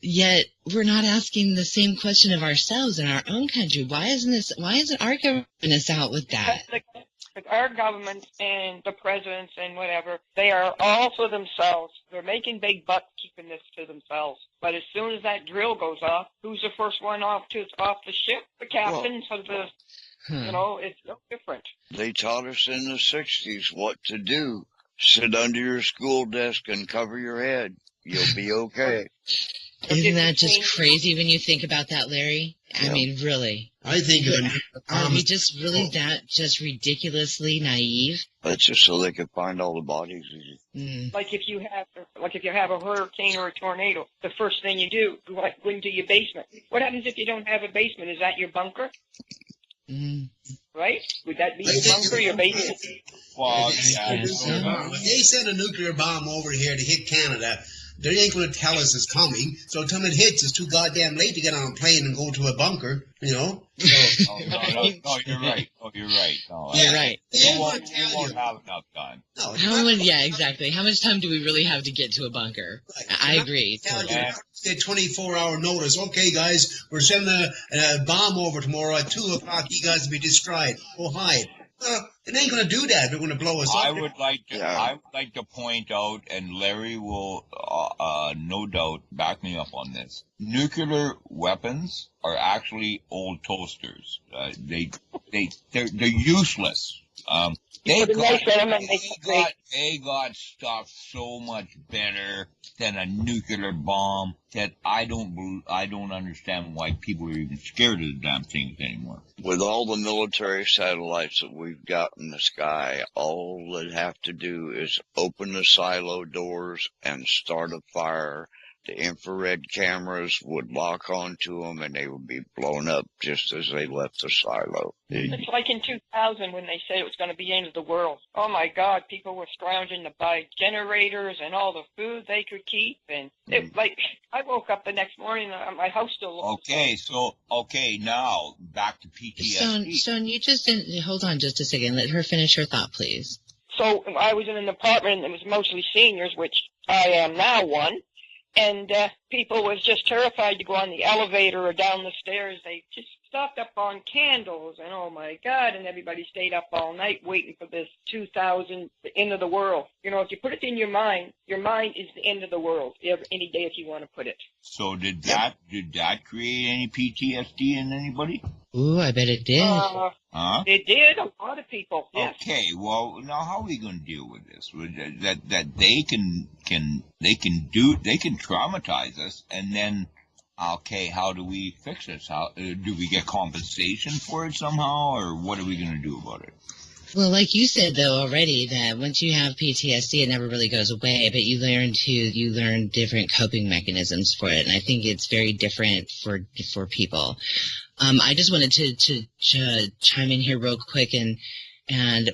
[SPEAKER 1] yet we're not asking the same question of ourselves in our own country. Why isn't our government out with that?
[SPEAKER 4] Our government and the presidents and whatever, they are all for themselves. They're making big bucks keeping this to themselves. But as soon as that drill goes off, who's the first one off the ship? The captains of the, it's no different.
[SPEAKER 6] They taught us in the 60s what to do. Sit under your school desk and cover your head. You'll be okay.
[SPEAKER 1] Isn't that just crazy when you think about that, Larry? I mean, really.
[SPEAKER 3] I think
[SPEAKER 1] are we just really that just ridiculously naive?
[SPEAKER 6] That's just so they could find all the bodies.
[SPEAKER 4] Like if you have a hurricane or a tornado, the first thing you do, go into your basement. What happens if you don't have a basement? Is that your bunker? Right? Would that be your bunker, your basement?
[SPEAKER 2] Well,
[SPEAKER 3] when they send a nuclear bomb over here to hit Canada, they ain't going to tell us it's coming. So until it hits, it's too goddamn late to get on a plane and go to a bunker, So,
[SPEAKER 2] no, you're right. You're right. No,
[SPEAKER 1] you're right.
[SPEAKER 2] We won't have enough time.
[SPEAKER 1] No, exactly. How much time do we really have to get to a bunker? Right. I agree.
[SPEAKER 3] Get 24-hour notice. Okay, guys, we're sending a bomb over tomorrow at 2 o'clock. You guys will be destroyed. Go hide. It ain't going to do that. They're going to blow us up.
[SPEAKER 2] I would like to point out, and Larry will no doubt back me up on this. Nuclear weapons are actually old toasters. They're useless. They got stuff so much better than a nuclear bomb that I don't understand why people are even scared of the damn things anymore.
[SPEAKER 6] With all the military satellites that we've got in the sky, all they have to do is open the silo doors and start a fire. The infrared cameras would lock onto them, and they would be blown up just as they left the silo.
[SPEAKER 4] It's like in 2000 when they said it was going to be the end of the world. Oh, my God, people were scrounging to buy generators and all the food they could keep. And it, like, I woke up the next morning and my house still looked.
[SPEAKER 2] Okay, now back to PTSD.
[SPEAKER 1] Stone, you just didn't, hold on just a second. Let her finish her thought, please.
[SPEAKER 4] So I was in an apartment, and it was mostly seniors, which I am now one. And people was just terrified to go on the elevator or down the stairs. They just stocked up on candles, and oh my God, and everybody stayed up all night waiting for this 2000, the end of the world. You know, if you put it in your mind is the end of the world, any day if you want to put it.
[SPEAKER 2] So did that create any PTSD in anybody?
[SPEAKER 1] Ooh, I bet it did.
[SPEAKER 4] It did, a lot of people, yes.
[SPEAKER 2] Okay, well, now how are we going to deal with this? That they can traumatize us, and then, okay, how do we fix this? How do we get compensation for it somehow, or what are we going to do about it?
[SPEAKER 1] Well, like you said, though, already, that once you have PTSD, it never really goes away, but you learn different coping mechanisms for it, and I think it's very different for people. I just wanted to chime in here real quick, and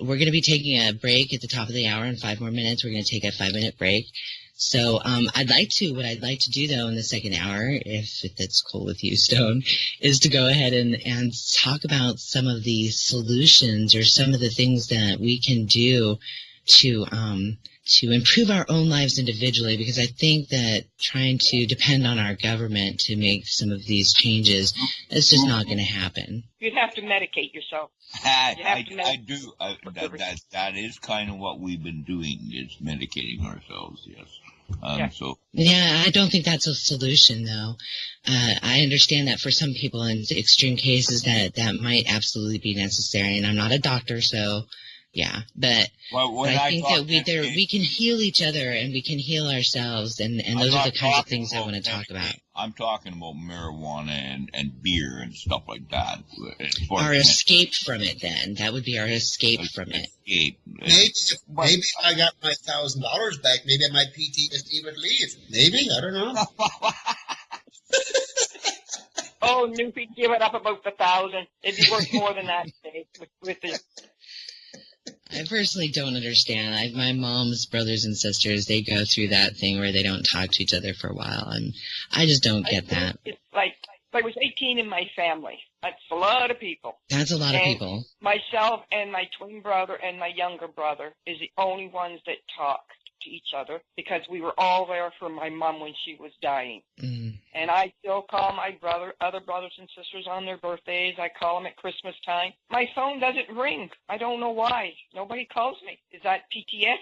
[SPEAKER 1] we're going to be taking a break at the top of the hour in 5 more minutes. We're going to take a 5-minute break. So what I'd like to do, though, in the second hour, if that's cool with you, Stone, is to go ahead and talk about some of the solutions or some of the things that we can do to improve our own lives individually, because I think that trying to depend on our government to make some of these changes is just not going to happen.
[SPEAKER 4] You'd have to medicate yourself.
[SPEAKER 2] I do. That is kind of what we've been doing, is medicating ourselves, yes.
[SPEAKER 1] I don't think that's a solution, though. I understand that for some people in extreme cases that might absolutely be necessary, and I'm not a doctor, so yeah. But I think that we can heal each other and we can heal ourselves, and those are the kinds of things I want to talk about.
[SPEAKER 2] I'm talking about marijuana and beer and stuff like that.
[SPEAKER 1] Our escape from it, then. That would be our escape from it.
[SPEAKER 3] Maybe if I got my $1,000 back, maybe my PTSD would leave. Maybe, I don't know.
[SPEAKER 4] Oh, Newfie, give it up about the 1,000. It'd be worth more than that today with the.
[SPEAKER 1] I personally don't understand. My mom's brothers and sisters, they go through that thing where they don't talk to each other for a while, and I just don't get that.
[SPEAKER 4] It's like there was 18 in my family. That's a lot of people.
[SPEAKER 1] That's a lot of people.
[SPEAKER 4] Myself and my twin brother and my younger brother is the only ones that talk to each other, because we were all there for my mom when she was dying. Mm. And I still call my other brothers and sisters on their birthdays. I call them at Christmas time. My phone doesn't ring. I don't know why. Nobody calls me. Is that PTS?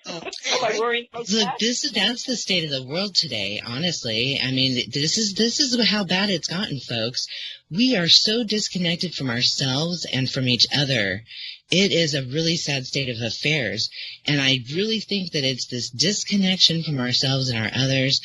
[SPEAKER 4] Am I worried about that?
[SPEAKER 1] That's the state of the world today, honestly. I mean, this is how bad it's gotten, folks. We are so disconnected from ourselves and from each other. It is a really sad state of affairs, and I really think that it's this disconnection from ourselves and others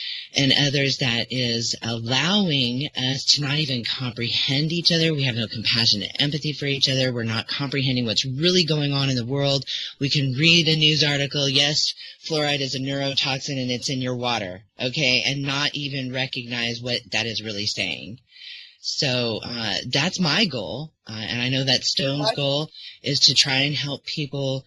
[SPEAKER 1] that is allowing us to not even comprehend each other. We have no compassion and empathy for each other. We're not comprehending what's really going on in the world. We can read a news article, yes, fluoride is a neurotoxin and it's in your water, okay, and not even recognize what that is really saying. So that's my goal, and I know that Stone's goal is to try and help people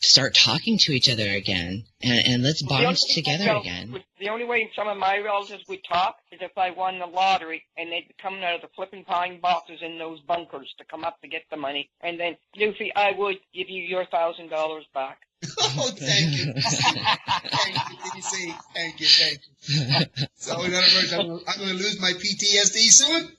[SPEAKER 1] start talking to each other again, and let's bond together again.
[SPEAKER 4] The only way some of my relatives would talk is if I won the lottery, and they'd be coming out of the flipping pine boxes in those bunkers to come up to get the money. And then, Luffy, I would give you your $1,000 back.
[SPEAKER 3] Oh, thank you. Thank you, DC. Thank you. So, in other words, I'm going to lose my PTSD soon?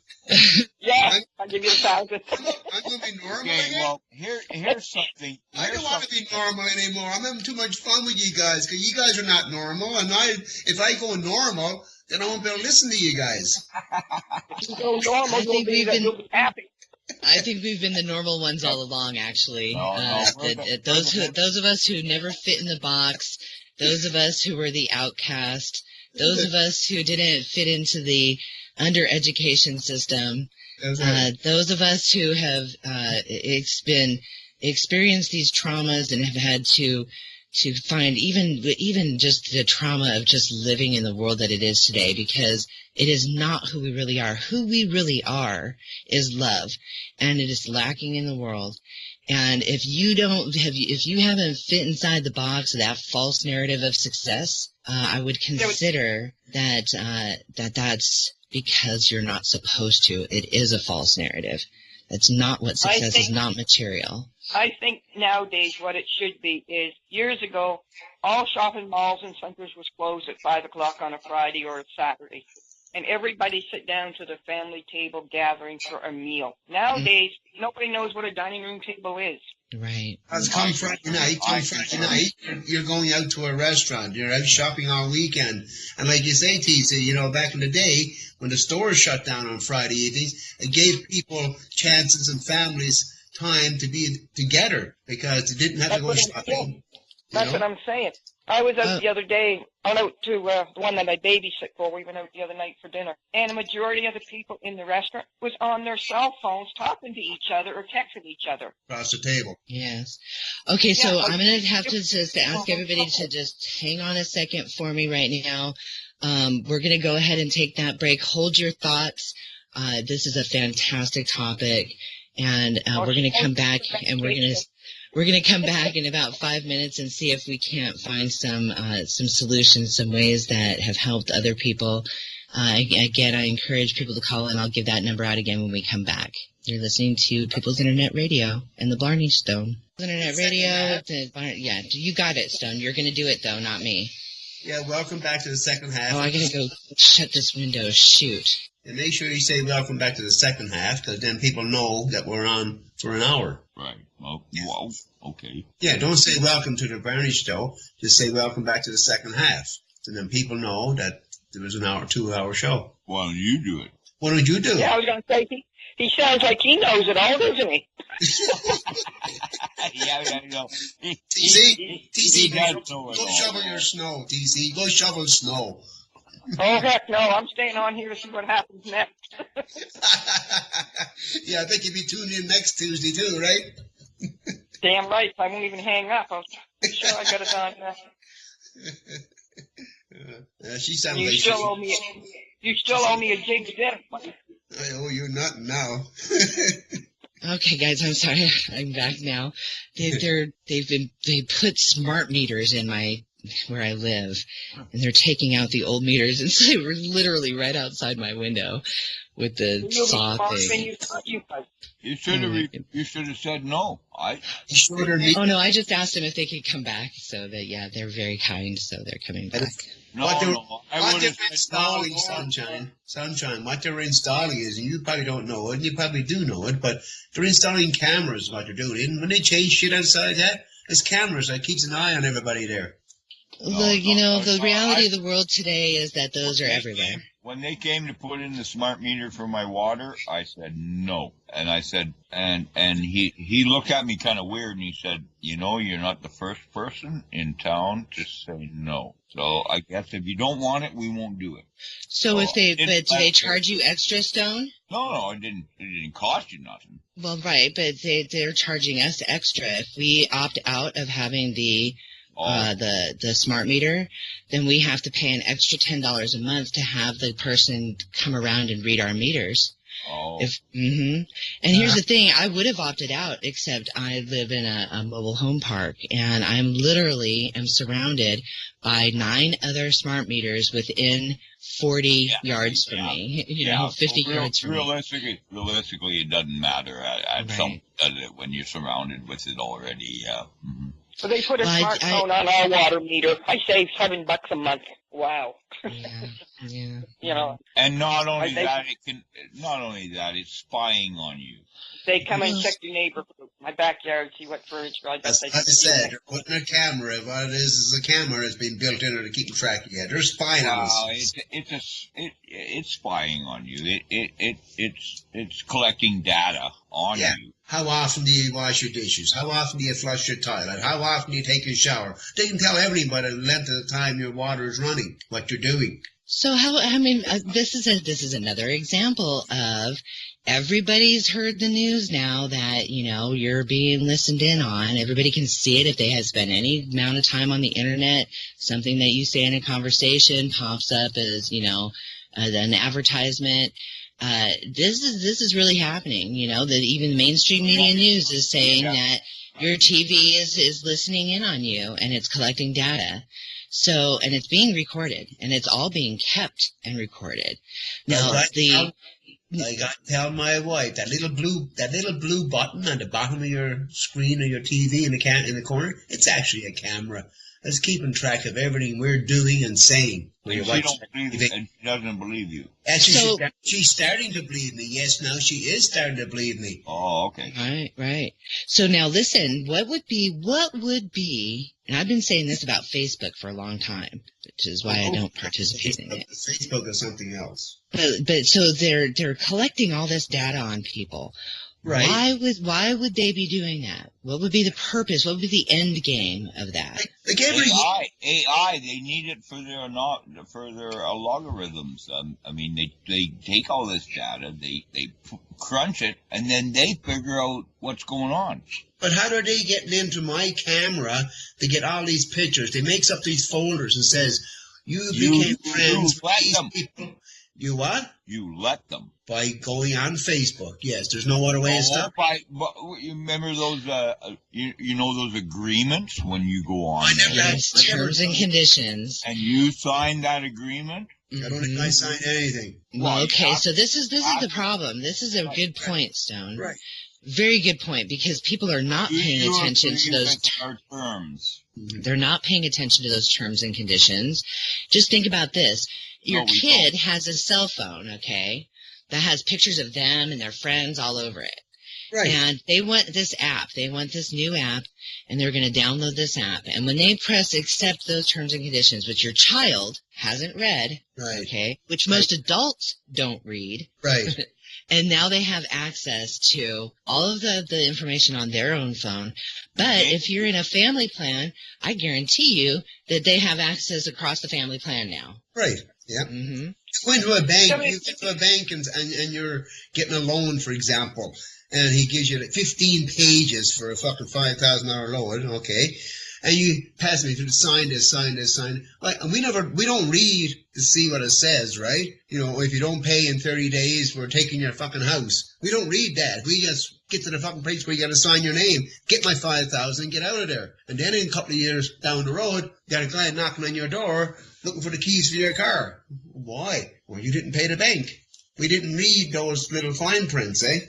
[SPEAKER 4] Yeah, I'll give you 1,000.
[SPEAKER 3] I'm going to be normal
[SPEAKER 2] Okay,
[SPEAKER 3] again?
[SPEAKER 2] well, here's something.
[SPEAKER 3] I don't want to be normal anymore. I'm having too much fun with you guys because you guys are not normal. And if I go normal, then I won't be able to listen to you guys.
[SPEAKER 4] If you go normal, you'll be happy.
[SPEAKER 1] I think we've been the normal ones all along, actually.
[SPEAKER 2] No,
[SPEAKER 1] Those of us who never fit in the box, those of us who were the outcast, those of us who didn't fit into the undereducation system, those of us who have experienced these traumas and have had to find even just the trauma of just living in the world that it is today, because it is not who we really are. Who we really are is love, and it is lacking in the world. And if you haven't fit inside the box of that false narrative of success, I would consider that's because you're not supposed to. It is a false narrative. That's not what success is, not material.
[SPEAKER 4] I think nowadays what it should be is, years ago, all shopping malls and centers was closed at 5 o'clock on a Friday or a Saturday. And everybody sit down to the family table gathering for a meal. Nowadays, nobody knows what a dining room table is.
[SPEAKER 1] Right.
[SPEAKER 3] Come Friday night, you're going out to a restaurant. You're out shopping all weekend. And like you say, TC, back in the day, when the stores shut down on Friday evenings, it gave people chances and families time to be together because they didn't have to go shopping.
[SPEAKER 4] That's what I'm saying. I was out the other day, out to the one that I babysit for. We went out the other night for dinner. And the majority of the people in the restaurant was on their cell phones talking to each other or texting each other.
[SPEAKER 3] Across the table.
[SPEAKER 1] Yes. Okay, so I'm going to have to just ask everybody to just hang on a second for me right now. We're going to go ahead and take that break. Hold your thoughts. This is a fantastic topic. And we're going to come back, and we're going to come back in about 5 minutes and see if we can't find some solutions, some ways that have helped other people. Again, I encourage people to call in. I'll give that number out again when we come back. You're listening to People's Internet Radio and the Blarney Stone. Internet Radio. Yeah, you got it, Stone. You're going to do it, though, not me.
[SPEAKER 3] Yeah, welcome back to the second half.
[SPEAKER 1] Oh, I got to go shut this window. Shoot.
[SPEAKER 3] And make sure you say welcome back to the second half, because then people know that we're on for an hour.
[SPEAKER 2] Right. Well, okay.
[SPEAKER 3] Yeah, don't say welcome to the Barney Show. Just say welcome back to the second half. And then people know that there was an hour, 2-hour show.
[SPEAKER 2] Why don't you do it?
[SPEAKER 3] What did you do?
[SPEAKER 4] Yeah, I was going to say, he sounds like he knows it all, doesn't he?
[SPEAKER 2] Yeah, I know.
[SPEAKER 3] TC, go shovel your snow, TC. Go shovel snow.
[SPEAKER 4] Oh, heck no. I'm staying on here to see what happens next.
[SPEAKER 3] Yeah, I think you'll be tuned in next Tuesday, too, right?
[SPEAKER 4] Damn right. I won't even hang up. I'm sure I got it on.
[SPEAKER 3] She sounds
[SPEAKER 4] you
[SPEAKER 3] like
[SPEAKER 4] still owe me a jig to dinner.
[SPEAKER 3] I owe you nothing now.
[SPEAKER 1] Okay, guys, I'm sorry. I'm back now. They put smart meters in where I live, and they're taking out the old meters, and so they were literally right outside my window with the saw thing.
[SPEAKER 2] You should have said no.
[SPEAKER 1] Oh no, I just asked them if they could come back. So that they're very kind. So they're coming back.
[SPEAKER 3] What they're installing, Sunshine. What they're installing is, and you probably don't know it, and you probably do know it, but they're installing cameras. What they're doing, and when they change shit outside that, there's cameras that keeps an eye on everybody there.
[SPEAKER 1] The reality of the world today is that those are everywhere.
[SPEAKER 2] When they came to put in the smart meter for my water, I said no. And I said, and he looked at me kind of weird, and he said, you're not the first person in town to say no. So I guess if you don't want it, we won't do it.
[SPEAKER 1] So do they charge you extra, Stone?
[SPEAKER 2] No, it didn't cost you nothing.
[SPEAKER 1] Well, right, but they're charging us extra. If we opt out of having the smart meter, then we have to pay an extra $10 a month to have the person come around and read our meters.
[SPEAKER 2] Oh.
[SPEAKER 1] And here's the thing, I would have opted out, except I live in a mobile home park, and I'm literally surrounded by 9 other smart meters within 40 yards from me. 50 yards from me.
[SPEAKER 2] Realistically, it doesn't matter. Some does it when you're surrounded with it already. Yeah. Mm-hmm.
[SPEAKER 4] So they put a smartphone on our water meter. I save $7 a month. Wow.
[SPEAKER 1] Yeah. Yeah.
[SPEAKER 4] You know,
[SPEAKER 2] And not only
[SPEAKER 4] they-
[SPEAKER 2] that, it's spying on you.
[SPEAKER 4] they come and check your neighborhood, my backyard, see what furniture I got.
[SPEAKER 3] As I said, they're putting a camera. What it is a camera that's been built in there to keep track of you. They're spying on us.
[SPEAKER 2] It's spying on you. It's collecting data on you.
[SPEAKER 3] How often do you wash your dishes? How often do you flush your toilet? How often do you take a shower? They can tell everybody the length of the time your water is running, what you're doing.
[SPEAKER 1] So this is another example of everybody's heard the news now that, you're being listened in on. Everybody can see it if they have spent any amount of time on the internet. Something that you say in a conversation pops up as, an advertisement. This is really happening, that even mainstream media news is saying that your TV is listening in on you and it's collecting data. So, and it's being recorded, and it's all being kept and recorded. Now,
[SPEAKER 3] I got to tell my wife that little blue button on the bottom of your screen or your TV in the corner, it's actually a camera. It's keeping track of everything we're doing and saying.
[SPEAKER 2] And she doesn't believe you.
[SPEAKER 3] Actually, she's starting to believe me. Yes, now she is starting to believe me.
[SPEAKER 2] Oh, okay.
[SPEAKER 1] Right. So now listen, what would be, and I've been saying this about Facebook for a long time, which is why I don't participate in it.
[SPEAKER 3] Facebook is something else.
[SPEAKER 1] But so they're collecting all this data on people. Right. Why would they be doing that? What would be the purpose? What would be the end game of that?
[SPEAKER 3] Like
[SPEAKER 2] AI, they need it for their logarithms. They take all this data, they crunch it, and then they figure out what's going on.
[SPEAKER 3] But how are they getting into my camera to get all these pictures? They makes up these folders and says, you became friends with these people. You what?
[SPEAKER 2] You let them.
[SPEAKER 3] By going on Facebook. Yes, there's no other way to stop.
[SPEAKER 2] You remember those, those agreements when you go on?
[SPEAKER 1] Terms and conditions.
[SPEAKER 2] And you signed that agreement?
[SPEAKER 3] I don't think I signed anything.
[SPEAKER 1] Well, okay, so this is the problem. This is a good point, Stone.
[SPEAKER 3] Right.
[SPEAKER 1] Very good point, because people are not paying attention to those
[SPEAKER 2] terms.
[SPEAKER 1] They're not paying attention to those terms and conditions. Just think about this. Your kid has a cell phone, okay, that has pictures of them and their friends all over it. Right. And they want this app. They want this new app, and they're going to download this app. And when they press accept those terms and conditions, which your child hasn't read, okay, which most adults don't read.
[SPEAKER 3] Right.
[SPEAKER 1] And now they have access to all of the information on their own phone. But if you're in a family plan, I guarantee you that they have access across the family plan now.
[SPEAKER 3] Right. Yeah.
[SPEAKER 1] Mm-hmm.
[SPEAKER 3] Go into a bank. You get to a bank and you're getting a loan, for example, and he gives you like 15 pages for a fucking $5,000 loan. Okay. And you pass me through the sign this. Like, and we don't read to see what it says, right? If you don't pay in 30 days, we're taking your fucking house. We don't read that. We just get to the fucking place where you got to sign your name, get my 5,000, and get out of there. And then in a couple of years down the road, you got a guy knocking on your door looking for the keys for your car. Why? Well, you didn't pay the bank. We didn't read those little fine prints, eh?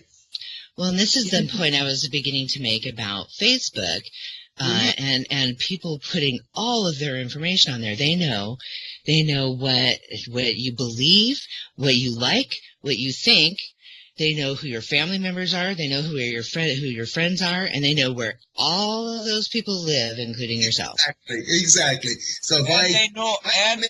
[SPEAKER 1] Well, and this is the point I was beginning to make about Facebook. And people putting all of their information on there. They know what you believe, what you like, what you think. They know who your family members are. They know who your friends are, and they know where all of those people live, including yourself.
[SPEAKER 3] Exactly. So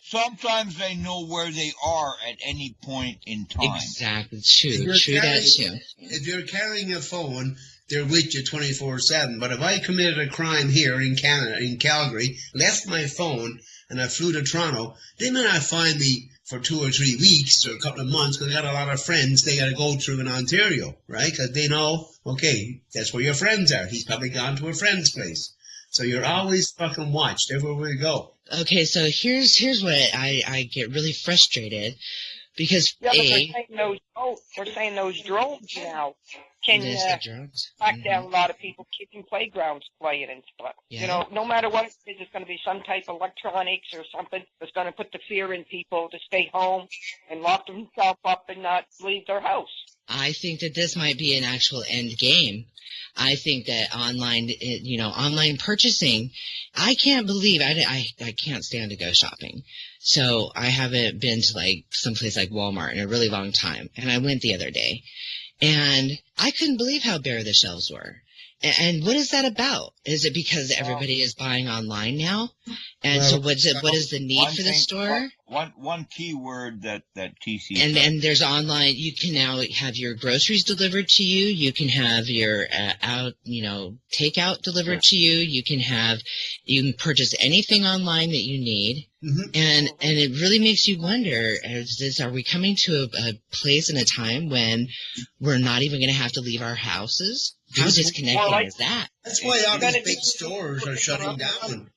[SPEAKER 2] sometimes they know where they are at any point in time.
[SPEAKER 1] Exactly. True that too.
[SPEAKER 3] If you're carrying a phone, they're with you 24/7. But if I committed a crime here in Canada, in Calgary, left my phone, and I flew to Toronto, they may not find me for 2 or 3 weeks or a couple of months, because I got a lot of friends they got to go through in Ontario, right? Because they know, okay, that's where your friends are. He's probably gone to a friend's place. So you're always fucking watched everywhere we go.
[SPEAKER 1] Okay, so here's what I get really frustrated, because
[SPEAKER 4] we're saying those drones now can knock down a lot of people keeping playgrounds playing and stuff.
[SPEAKER 1] Yeah.
[SPEAKER 4] No matter what it is, it's going to be some type of electronics or something that's going to put the fear in people to stay home and lock themselves up and not leave their house.
[SPEAKER 1] I think that this might be an actual end game. I think that online purchasing, I can't believe I can't stand to go shopping. So I haven't been to like someplace like Walmart in a really long time. And I went the other day and I couldn't believe how bare the shelves were. And what is that about? Is it because everybody is buying online now? And so what is the need for the store?
[SPEAKER 2] One key word that TC
[SPEAKER 1] and there's online. You can now have your groceries delivered to you. You can have your takeout delivered to you. You can purchase anything online that you need.
[SPEAKER 3] Mm-hmm.
[SPEAKER 1] And it really makes you wonder, are we coming to a place and a time when we're not even going to have to leave our houses? How disconnecting is that?
[SPEAKER 3] That's why all these big stores are shutting down.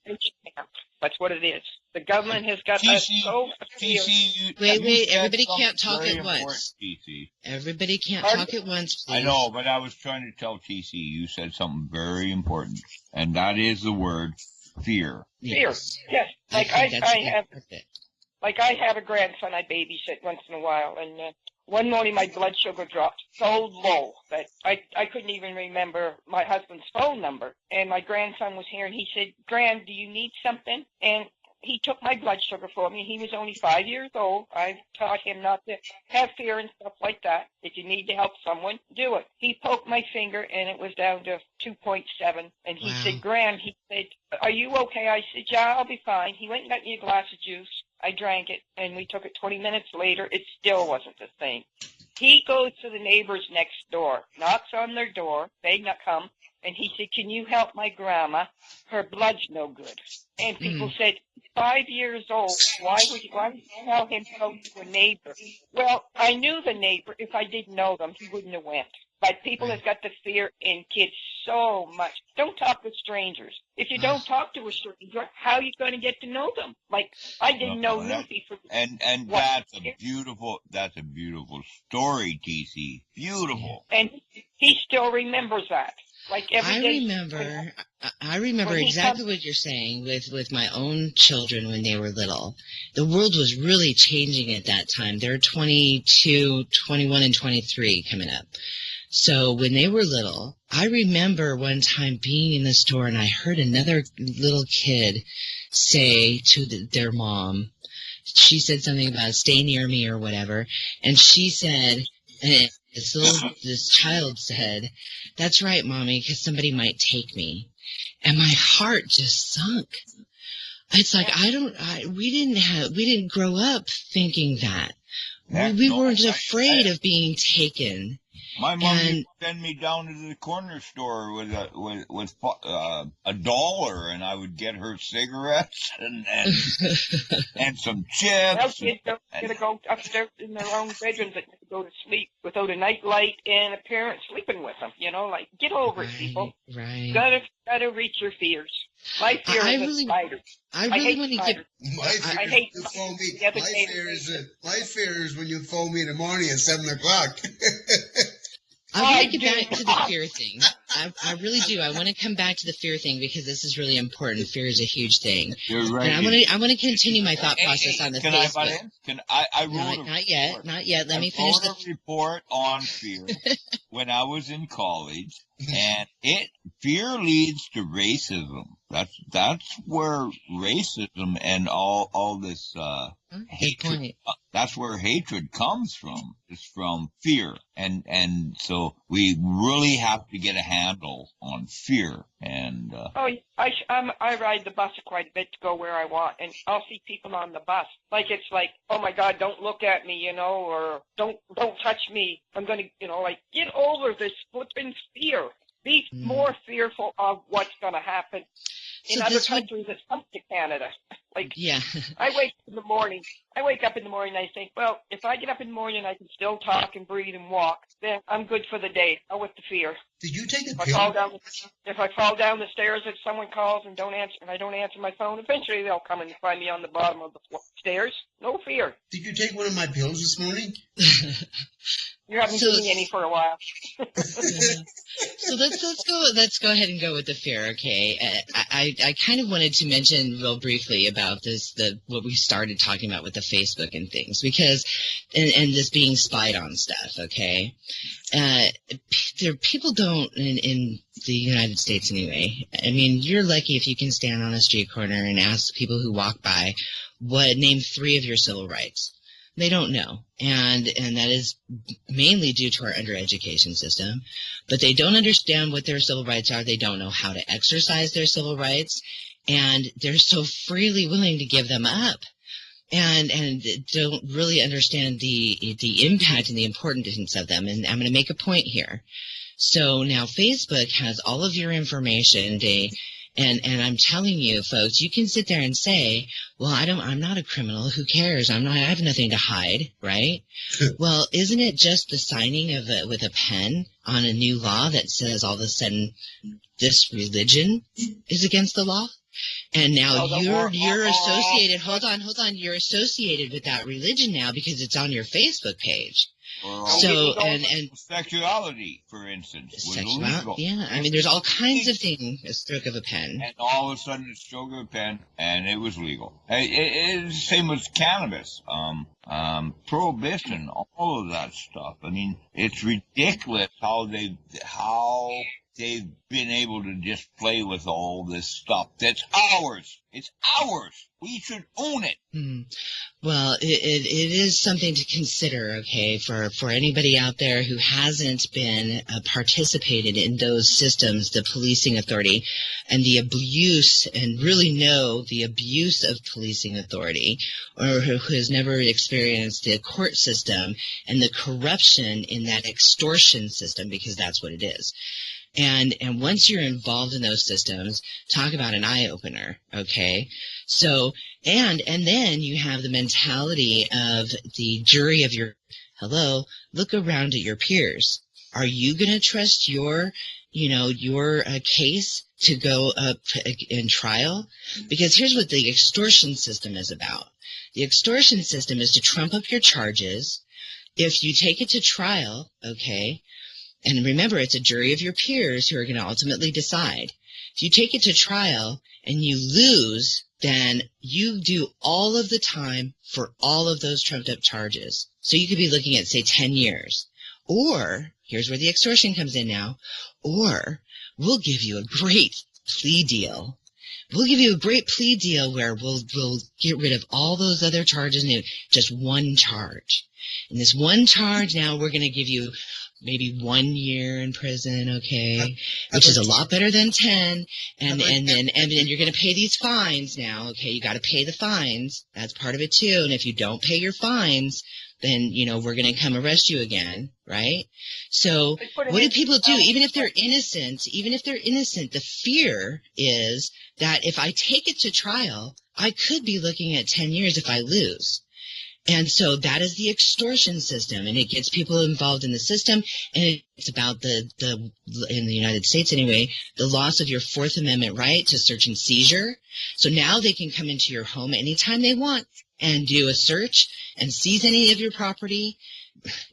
[SPEAKER 4] That's what it is. The government has got us so...
[SPEAKER 1] Wait, everybody can't talk at once.
[SPEAKER 2] TC.
[SPEAKER 1] Everybody can't talk at once, please.
[SPEAKER 2] I know, but I was trying to tell TC, you said something very important, and that is the word fear.
[SPEAKER 4] Fear, yes. Like I have a grandson I babysit once in a while, and one morning my blood sugar dropped so low that I couldn't even remember my husband's phone number. And my grandson was here, and he said, "Gran, do you need something?" And he took my blood sugar for me. He was only 5 years old. I taught him not to have fear and stuff like that. If you need to help someone, do it. He poked my finger, and it was down to 2.7. And he said, "Gran," he said, "are you okay?" I said, "Yeah, I'll be fine." He went and got me a glass of juice. I drank it, and we took it 20 minutes later. It still wasn't the same. He goes to the neighbors next door, knocks on their door. They come, and he said, "Can you help my grandma? Her blood's no good." And people said, 5 years old, why would you tell him to go to a neighbor? Well, I knew the neighbor. If I didn't know them, he wouldn't have went. But people have got the fear in kids so much. Don't talk to strangers. If you don't talk to a stranger, how are you going to get to know them? Like, I didn't know Lucy for...
[SPEAKER 2] And that's a beautiful story, TC. Beautiful.
[SPEAKER 4] And he still remembers that. Like every day.
[SPEAKER 1] I remember exactly what you're saying with my own children when they were little. The world was really changing at that time. They're 22, 21, and 23 coming up. So when they were little, I remember one time being in the store and I heard another little kid say to their mom, she said something about stay near me or whatever, and she said, this child said, "That's right, Mommy, because somebody might take me." And my heart just sunk. It's like, we didn't grow up thinking that. We weren't afraid of being taken.
[SPEAKER 2] My mom used to send me down to the corner store with $1, and I would get her cigarettes and some chips.
[SPEAKER 4] Well, kids don't get to go upstairs in their own bedrooms. They have to go to sleep without a night light and a parent sleeping with them. Like, get over it, people.
[SPEAKER 1] Right.
[SPEAKER 4] Gotta reach your fears. My fear is a spider.
[SPEAKER 1] I really want to get.
[SPEAKER 3] My fear is when you phone me in the morning at 7 o'clock.
[SPEAKER 1] I want to get back to the fear thing. I really do. I want to come back to the fear thing because this is really important. Fear is a huge thing.
[SPEAKER 2] You're right.
[SPEAKER 1] And I want to continue my thought process on the Facebook.
[SPEAKER 2] I wrote
[SPEAKER 1] not yet. Let me finish the
[SPEAKER 2] report on fear when I was in college, and fear leads to racism. That's where racism and all this hatred. That's where hatred comes from. It's from fear, and so we really have to get a handle on fear. And
[SPEAKER 4] I ride the bus quite a bit to go where I want, and I'll see people on the bus it's like, "Oh my God, don't look at me," or don't touch me. I'm gonna, get over this flipping fear. Be more fearful of what's going to happen in other countries that come to Canada. I wake up in the morning and I think, well, if I get up in the morning and I can still talk and breathe and walk, then I'm good for the day. Out with the fear.
[SPEAKER 3] Did you take a
[SPEAKER 4] If
[SPEAKER 3] pill?
[SPEAKER 4] If I fall down the stairs, if someone calls and I don't answer my phone, eventually they'll come and find me on the bottom of the stairs. No fear.
[SPEAKER 3] Did you take one of my pills this morning?
[SPEAKER 4] You haven't given me any for a while.
[SPEAKER 1] So let's go ahead and go with the fear, okay? I kind of wanted to mention real briefly about about what we started talking about with the Facebook and things, because, and this being spied on stuff, okay? People don't, in the United States anyway, I mean, you're lucky if you can stand on a street corner and ask people who walk by, name 3 of your civil rights. They don't know. And that is mainly due to our undereducation system. But they don't understand what their civil rights are. They don't know how to exercise their civil rights. And they're so freely willing to give them up. And don't really understand the impact and the importance of them. And I'm going to make a point here. So now Facebook has all of your information. And I'm telling you, folks, you can sit there and say, well, I'm not a criminal. Who cares? I have nothing to hide, right? Well, isn't it just the signing with a pen on a new law that says all of a sudden this religion is against the law? And now you're associated. Hold on. You're associated with that religion now because it's on your Facebook page. So and
[SPEAKER 2] sexuality, for instance, was illegal.
[SPEAKER 1] Yeah, I mean, there's all kinds of things. A stroke of a pen,
[SPEAKER 2] and all of a sudden, a stroke of a pen, and it was legal. It's the same with cannabis, prohibition, all of that stuff. I mean, it's ridiculous how they've been able to just play with all this stuff. That's ours. It's ours. We should own it.
[SPEAKER 1] Well, it is something to consider, okay, for anybody out there who hasn't been participated in those systems, the policing authority, and the abuse, and really know the abuse of policing authority, or who has never experienced the court system and the corruption in that extortion system, because that's what it is. And once you're involved in those systems, talk about an eye-opener, okay? So, and then you have the mentality of the jury of look around at your peers. Are you going to trust your case to go up in trial? Because here's what the extortion system is about. The extortion system is to trump up your charges. If you take it to trial, okay, and remember, it's a jury of your peers who are going to ultimately decide. If you take it to trial and you lose, then you do all of the time for all of those trumped up charges. So you could be looking at, say, 10 years. Or, here's where the extortion comes in now, or we'll give you a great plea deal. We'll give you a great plea deal where we'll get rid of all those other charges and just one charge. And this one charge now we're going to give you maybe 1 year in prison, okay, which is a lot better than 10, and then you're going to pay these fines now, okay, you got to pay the fines, that's part of it too, and if you don't pay your fines, then, we're going to come arrest you again, right? So what do people do? Even if they're innocent, the fear is that if I take it to trial, I could be looking at 10 years if I lose. And so that is the extortion system, and it gets people involved in the system, and it's about in the United States anyway, the loss of your Fourth Amendment right to search and seizure. So now they can come into your home anytime they want and do a search and seize any of your property,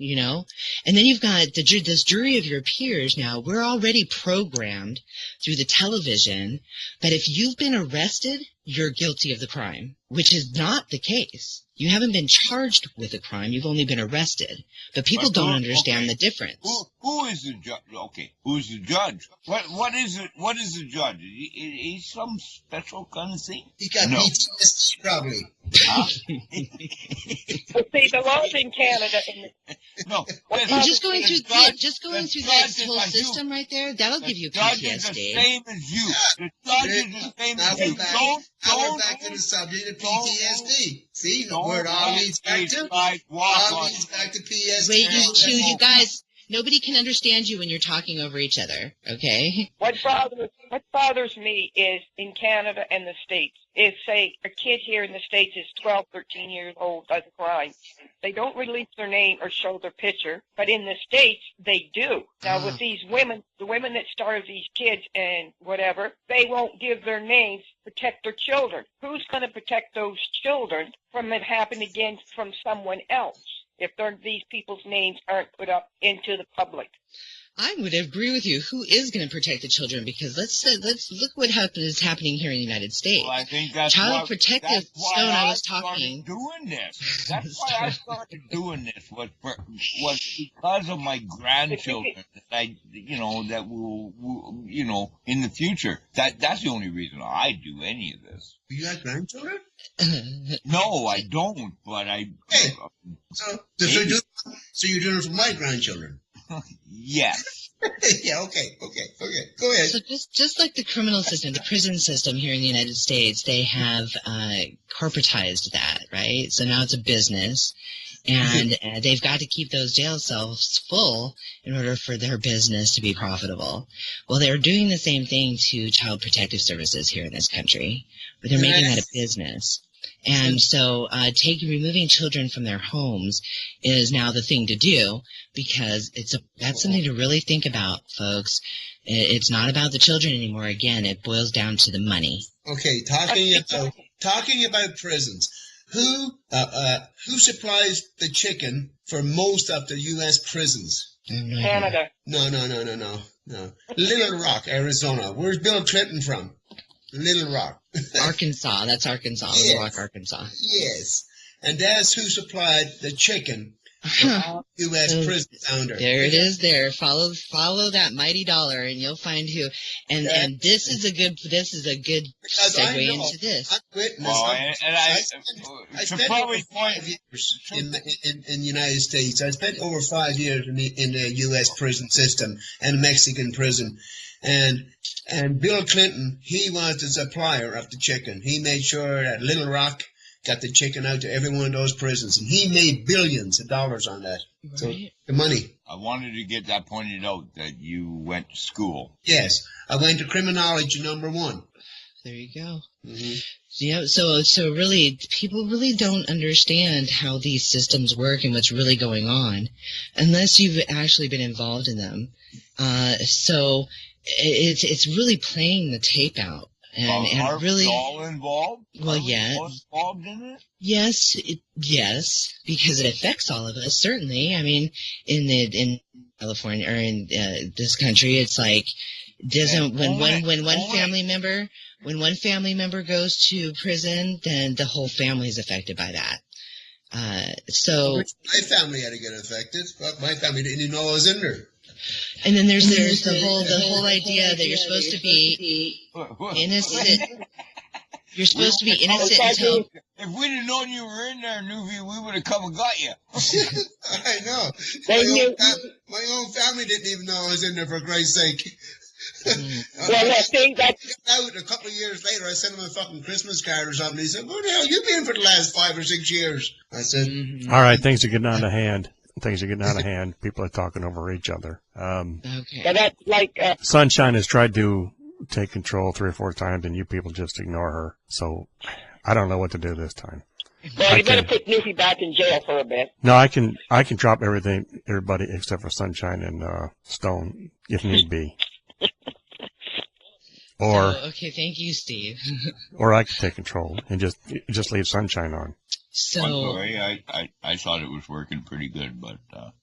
[SPEAKER 1] and then you've got this jury of your peers. Now, we're already programmed through the television that if you've been arrested, you're guilty of the crime, which is not the case. You haven't been charged with a crime. You've only been arrested. But people don't understand the difference.
[SPEAKER 2] Who is the judge? Okay, who's the judge? What is it? What is the judge? He's some special kind of thing?
[SPEAKER 3] He got PTSD probably.
[SPEAKER 2] Huh?
[SPEAKER 4] Well, see, the laws in Canada.
[SPEAKER 2] No.
[SPEAKER 1] And just going through that whole system right there, that'll give you PTSD.
[SPEAKER 2] The judge is the same as you. The judge is the same as you.
[SPEAKER 3] Now we're back to the subject of PTSD. See, where it all leads back to? All leads back to PTSD.
[SPEAKER 1] Wait, you guys, nobody can understand you when you're talking over each other, okay?
[SPEAKER 4] What bothers me is in Canada and the States is, say, a kid here in the States is 12, 13 years old, does a crime. They don't release their name or show their picture, but in the States, they do. Now, with these women, the women that started these kids and whatever, they won't give their names, protect their children. Who's going to protect those children from it happening again from someone else? if these people's names aren't put up into the public.
[SPEAKER 1] I would agree with you. Who is going to protect the children? Because let's look what is happening here in the United States.
[SPEAKER 2] Well, I think that's
[SPEAKER 1] Child
[SPEAKER 2] why,
[SPEAKER 1] Protective
[SPEAKER 2] that's why
[SPEAKER 1] Stone. I was
[SPEAKER 2] started
[SPEAKER 1] talking.
[SPEAKER 2] doing this. That's why I started doing this. Was because of my grandchildren that that will in the future. That's the only reason I do any of this.
[SPEAKER 3] You got grandchildren?
[SPEAKER 2] No, I don't. But I.
[SPEAKER 3] Hey, so you're doing it for my grandchildren?
[SPEAKER 2] Yes.
[SPEAKER 3] Yeah. Okay. Go ahead.
[SPEAKER 1] So just like the criminal system, the prison system here in the United States, they have corporatized that, right? So now it's a business, and they've got to keep those jail cells full in order for their business to be profitable. Well, they're doing the same thing to Child Protective Services here in this country, but they're making that a business. And so removing children from their homes is now the thing to do, because that's something to really think about, folks. It's not about the children anymore. Again, it boils down to the money.
[SPEAKER 3] Okay, talking about prisons. Who supplies the chicken for most of the U.S. prisons?
[SPEAKER 4] Canada.
[SPEAKER 3] No. Little Rock, Arizona. Where's Bill Clinton from? Little Rock.
[SPEAKER 1] Arkansas. That's Arkansas.
[SPEAKER 3] Yes.
[SPEAKER 1] Little Rock, Arkansas.
[SPEAKER 3] Yes. And that's who supplied the chicken for U.S. prisons down there.
[SPEAKER 1] There it is there. Follow that mighty dollar and you'll find who. And this is a good segue into this.
[SPEAKER 3] I'm witness. I spent over 5 years in the United States. I spent over 5 years in the U.S. prison system and Mexican prison. And Bill Clinton, he was the supplier of the chicken. He made sure that Little Rock got the chicken out to every one of those prisons, and he made billions of dollars on that. Right. So the money.
[SPEAKER 2] I wanted to get that pointed out, that you went to school.
[SPEAKER 3] Yes, I went to criminology #1.
[SPEAKER 1] There you go.
[SPEAKER 3] Mm-hmm.
[SPEAKER 1] Yeah, so really, people really don't understand how these systems work and what's really going on, unless you've actually been involved in them. So it's really playing the tape out. And really,
[SPEAKER 2] all involved?
[SPEAKER 1] Well, yeah.
[SPEAKER 2] Involved in it?
[SPEAKER 1] Yes, because it affects all of us. Certainly, I mean, in California or in this country, it's like when one family member goes to prison, then the whole family is affected by that. So
[SPEAKER 3] my family had to get affected. My family didn't even know I was in there.
[SPEAKER 1] And then there's the whole idea that you're supposed to be innocent. You're supposed to be innocent until.
[SPEAKER 2] If we'd have known you were in there, Nuvi, we would have come and got you.
[SPEAKER 3] I know. My own family didn't even know I was in there, for Christ's sake.
[SPEAKER 4] Well, I think that
[SPEAKER 3] out a couple of years later, I sent him a fucking Christmas card or something. He said, "Where the hell you been for the last 5 or 6 years?" I said,
[SPEAKER 5] "All right, things are getting out of hand. People are talking over each other."
[SPEAKER 1] Okay.
[SPEAKER 4] But that's like
[SPEAKER 5] Sunshine has tried to take control 3 or 4 times, and you people just ignore her. So I don't know what to do this time.
[SPEAKER 4] Well, you better put Newfie back in jail for a bit.
[SPEAKER 5] No, I can drop everybody except for Sunshine and Stone if need be. Or
[SPEAKER 1] okay, thank you, Steve.
[SPEAKER 5] Or I could take control and just leave Sunshine on.
[SPEAKER 1] So
[SPEAKER 2] I'm sorry, I thought it was working pretty good, but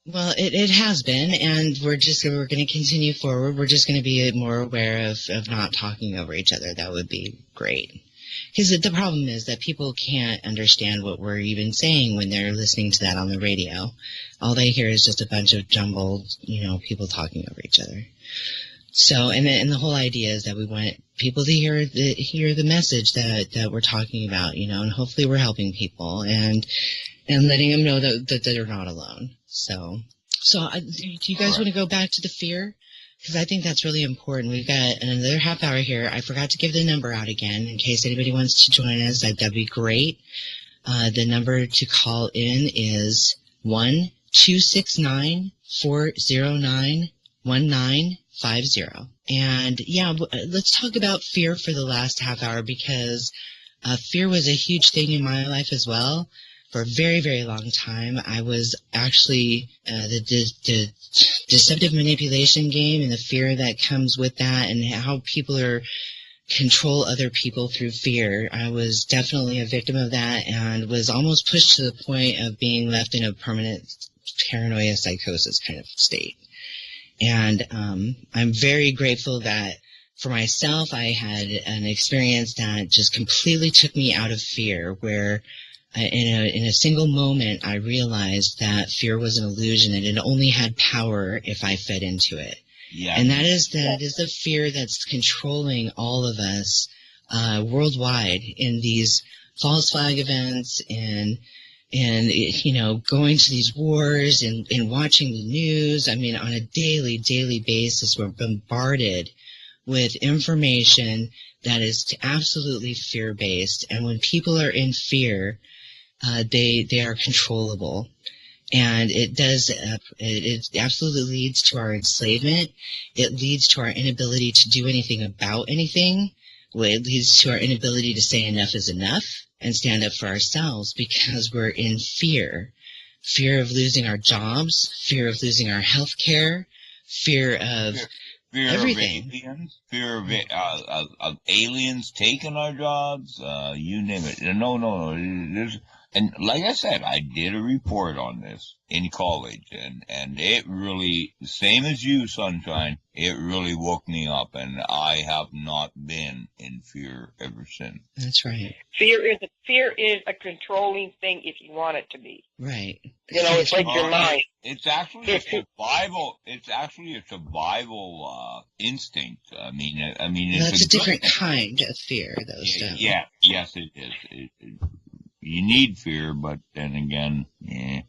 [SPEAKER 1] well, it has been, and we're going to continue forward. We're just going to be more aware of not talking over each other. That would be great. Because the problem is that people can't understand what we're even saying when they're listening to that on the radio. All they hear is just a bunch of jumbled, people talking over each other. So, and the whole idea is that we want people to hear the message that we're talking about, and hopefully we're helping people and letting them know that they're not alone. So do you guys want to go back to the fear? Because I think that's really important. We've got another half hour here. I forgot to give the number out again in case anybody wants to join us. That'd be great. The number to call in is 1-269-409-1950. And yeah, let's talk about fear for the last half hour, because fear was a huge thing in my life as well. For a very, very long time, I was actually the deceptive manipulation game and the fear that comes with that, and how people are control other people through fear. I was definitely a victim of that and was almost pushed to the point of being left in a permanent paranoia psychosis kind of state. And I'm very grateful that for myself, I had an experience that just completely took me out of fear, where in a single moment, I realized that fear was an illusion and it only had power if I fed into it.
[SPEAKER 2] Yeah.
[SPEAKER 1] And that is the fear that's controlling all of us worldwide in these false flag events and going to these wars and watching the news. I mean, on a daily basis, we're bombarded with information that is absolutely fear-based. And when people are in fear, they are controllable. And it absolutely leads to our enslavement. It leads to our inability to do anything about anything. It leads to our inability to say enough is enough and stand up for ourselves because we're in fear. Fear of losing our jobs, fear of losing our health care, fear of everything.
[SPEAKER 2] Fear of aliens taking our jobs, you name it. No. And like I said, I did a report on this in college, and it really, same as you, Sunshine, it really woke me up, and I have not been in fear ever since.
[SPEAKER 1] That's right.
[SPEAKER 4] Fear is a controlling thing if you want it to be.
[SPEAKER 1] Right.
[SPEAKER 4] It's like your mind.
[SPEAKER 2] It's actually a survival. It's actually a survival instinct. I mean,
[SPEAKER 1] it's a different kind of fear, though.
[SPEAKER 2] Yeah. Yes, it is. You need fear, but then again, yeah.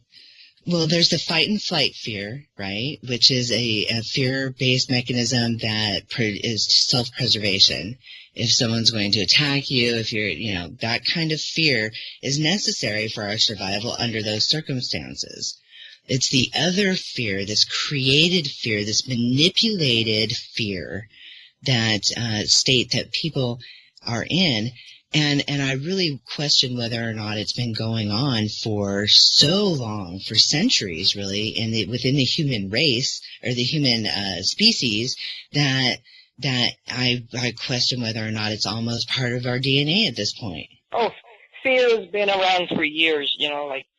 [SPEAKER 1] Well, there's the fight and flight fear, right, which is a fear-based mechanism that is self-preservation. If someone's going to attack you, if you're, that kind of fear is necessary for our survival under those circumstances. It's the other fear, this created fear, this manipulated fear that state that people are in. And I really question whether or not it's been going on for so long, for centuries, really, within the human race or the human species, that I question whether or not it's almost part of our DNA at this point.
[SPEAKER 4] Oh, fear has been around for years.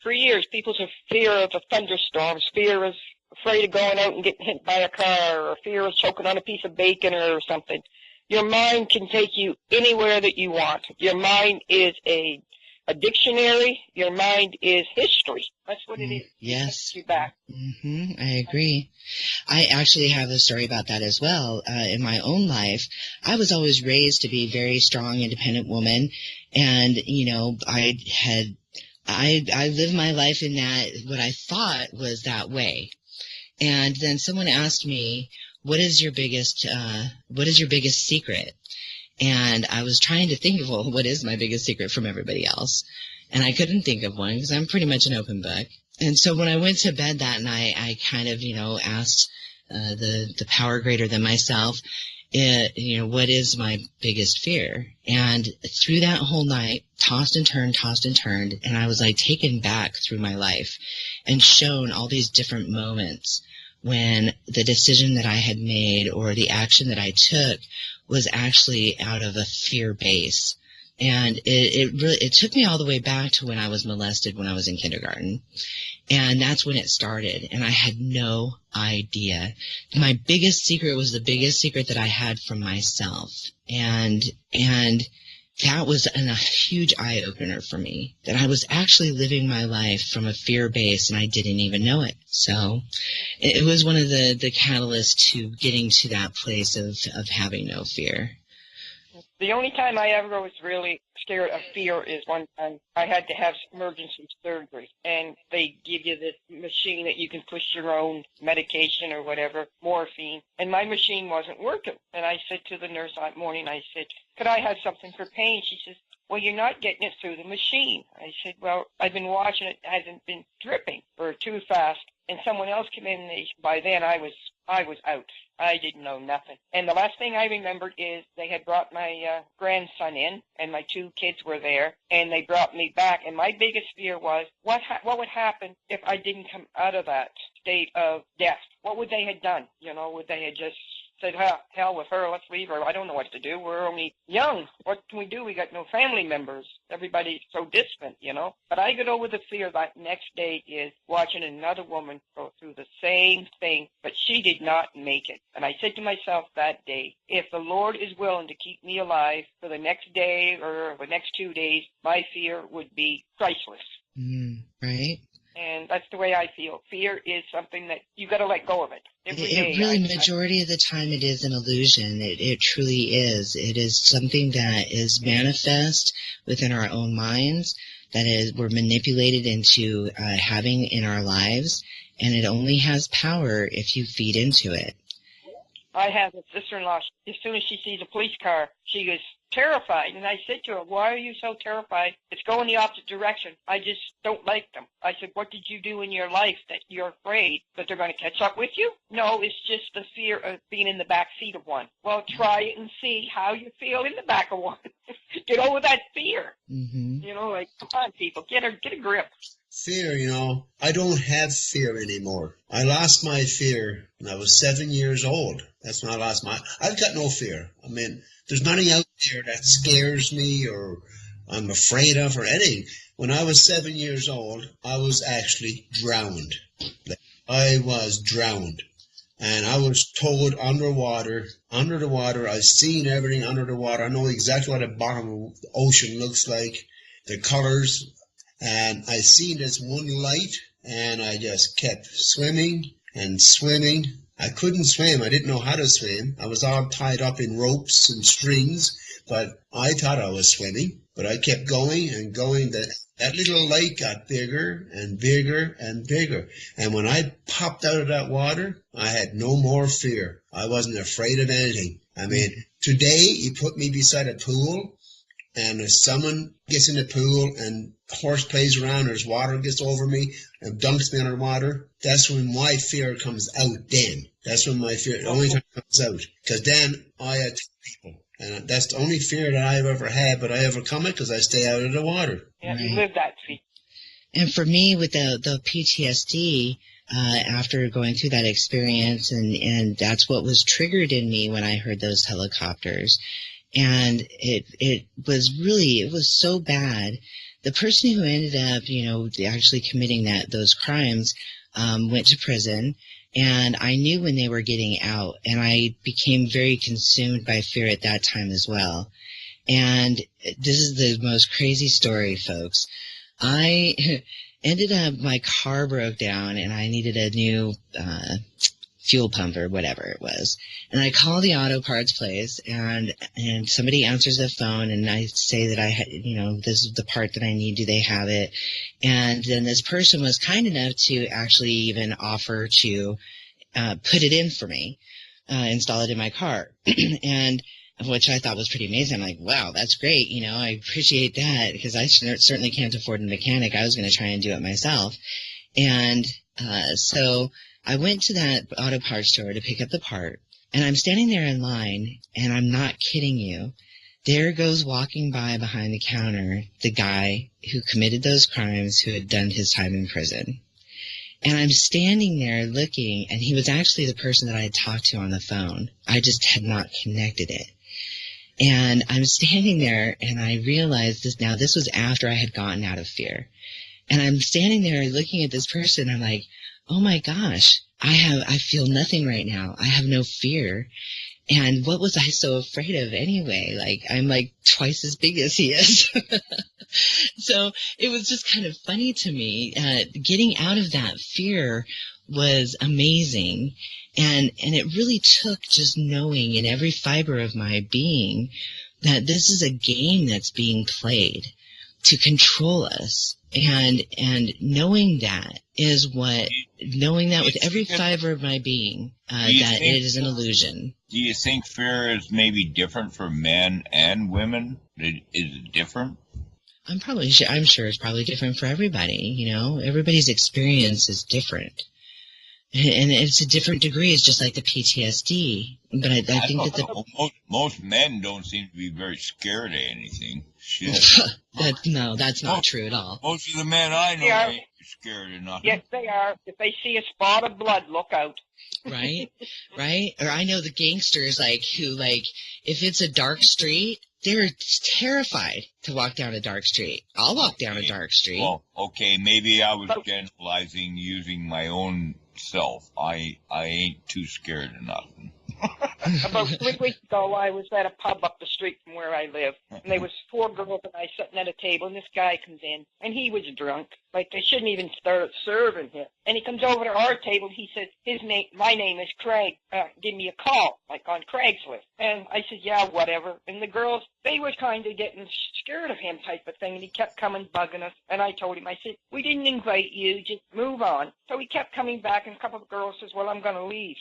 [SPEAKER 4] For years, people's fear of the thunderstorms, fear is afraid of going out and getting hit by a car, or fear of choking on a piece of bacon or something. Your mind can take you anywhere that you want. Your mind is a dictionary. Your mind is history. That's what it is.
[SPEAKER 1] Yes.
[SPEAKER 4] It takes you back.
[SPEAKER 1] Mm-hmm. I agree. I actually have a story about that as well. In my own life, I was always raised to be a very strong, independent woman. And, I lived my life in that, what I thought was that way. And then someone asked me, what is your biggest secret? And I was trying to think of, what is my biggest secret from everybody else? And I couldn't think of one because I'm pretty much an open book. And so when I went to bed that night, I kind of, asked the power greater than myself, what is my biggest fear? And through that whole night, tossed and turned, and I was like taken back through my life and shown all these different moments when the decision that I had made or the action that I took was actually out of a fear base. And it took me all the way back to when I was molested when I was in kindergarten. And that's when it started. And I had no idea. My biggest secret was the biggest secret that I had from myself. And that was a huge eye-opener for me, that I was actually living my life from a fear base and I didn't even know it. So it was one of the catalysts to getting to that place of having no fear.
[SPEAKER 4] The only time I ever was really scared of fear is one time I had to have emergency surgery, and they give you this machine that you can push your own medication or whatever, morphine, and my machine wasn't working. And I said to the nurse that morning, I said, could I have something for pain? She says, well, you're not getting it through the machine. I said, well, I've been watching it hasn't been dripping or too fast. And someone else came in, and by then I was out. I didn't know nothing. And the last thing I remembered is they had brought my grandson in, and my two kids were there, and they brought me back. And my biggest fear was, what would happen if I didn't come out of that state of death? What would they have done? Would they have just said, hell with her, let's leave her. I don't know what to do. We're only young. What can we do? We got no family members. Everybody's so distant, you know. But I got over the fear that next day is watching another woman go through the same thing, but she did not make it. And I said to myself that day, if the Lord is willing to keep me alive for the next day or the next 2 days, my fear would be priceless.
[SPEAKER 1] Right.
[SPEAKER 4] And that's the way I feel. Fear is something that you got to let go of it.
[SPEAKER 1] It really, majority of the time, it is an illusion. It truly is. It is something that is manifest within our own minds, that is, we're manipulated into having in our lives, and it only has power if you feed into it.
[SPEAKER 4] I have a sister-in-law. As soon as she sees a police car, she is terrified. And I said to her, why are you so terrified? It's going the opposite direction. I just don't like them. I said, what did you do in your life that you're afraid that they're going to catch up with you? No, it's just the fear of being in the back seat of one. Well, try it and see how you feel in the back of one. Get over that fear. You know, like, come on, people, get a grip.
[SPEAKER 3] Fear, you know, I don't have fear anymore. I lost my fear when I was 7 years old. That's when I lost I've got no fear. I mean, there's nothing out there that scares me or I'm afraid of or anything. When I was 7 years old, I was actually drowned. I was drowned. And I was told under the water, I've seen everything under the water. I know exactly what the bottom of the ocean looks like, the colors. And I seen this one light, and I just kept swimming and swimming. I couldn't swim. I didn't know how to swim. I was all tied up in ropes and strings, but I thought I was swimming. But I kept going and going. That little light got bigger and bigger and bigger. And when I popped out of that water, I had no more fear. I wasn't afraid of anything. I mean, today you put me beside a pool, and if someone gets in the pool and horse plays around or his water gets over me and dunks me underwater, that's when my fear comes out then. That's when my fear, the only time it comes out. Because then I attack people. And that's the only fear that I've ever had, but I overcome it because I stay out of the water.
[SPEAKER 4] Yeah, you live that fear.
[SPEAKER 1] And for me, with the PTSD, after going through that experience, and that's what was triggered in me when I heard those helicopters. And it was so bad. The person who ended up, actually committing those crimes, went to prison, and I knew when they were getting out, and I became very consumed by fear at that time as well. And this is the most crazy story, folks. I ended up, my car broke down, and I needed a new, fuel pump or whatever it was. And I call the auto parts place, and somebody answers the phone, and I say that I had, this is the part that I need. Do they have it? And then this person was kind enough to actually even offer to put it in for me, install it in my car. And which I thought was pretty amazing. I'm like, wow, that's great. I appreciate that, because I certainly can't afford a mechanic. I was going to try and do it myself. And so I went to that auto parts store to pick up the part, and I'm standing there in line, and I'm not kidding you. There goes walking by behind the counter the guy who committed those crimes, who had done his time in prison. And I'm standing there looking, and he was actually the person that I had talked to on the phone. I just had not connected it. And I'm standing there, and I realized this was after I had gotten out of fear. And I'm standing there looking at this person, I'm like, oh my gosh, I feel nothing right now. I have no fear. And what was I so afraid of anyway? Like, I'm like twice as big as he is. So it was just kind of funny to me. Getting out of that fear was amazing. And it really took just knowing in every fiber of my being that this is a game that's being played to control us. And knowing that with every fiber of my being, that it is an illusion.
[SPEAKER 2] Do you think fear is maybe different for men and women? Is it different?
[SPEAKER 1] I'm sure it's probably different for everybody. Everybody's experience is different. And it's a different degree. It's just like the PTSD. But I think that
[SPEAKER 2] most men don't seem to be very scared of anything.
[SPEAKER 1] No, that's not true at all.
[SPEAKER 2] Most of the men I know ain't scared of nothing.
[SPEAKER 4] Yes, they are. If they see a spot of blood, look out.
[SPEAKER 1] Right? Right? Or I know the gangsters, who, if it's a dark street, they're terrified to walk down a dark street. I'll walk down a dark street.
[SPEAKER 2] Well, okay, maybe I was generalizing using my own self. I ain't too scared of nothing.
[SPEAKER 4] About 3 weeks ago, I was at a pub up the street from where I live, and there was 4 girls and I sitting at a table, and this guy comes in, and he was drunk. They shouldn't even start serving him. And he comes over to our table, and he says, my name is Craig. Give me a call, on Craigslist. And I said, yeah, whatever. And the girls, they were kind of getting scared of him type of thing, and he kept coming bugging us. And I told him, I said, we didn't invite you, just move on. So he kept coming back, and a couple of girls says, well, I'm going to leave.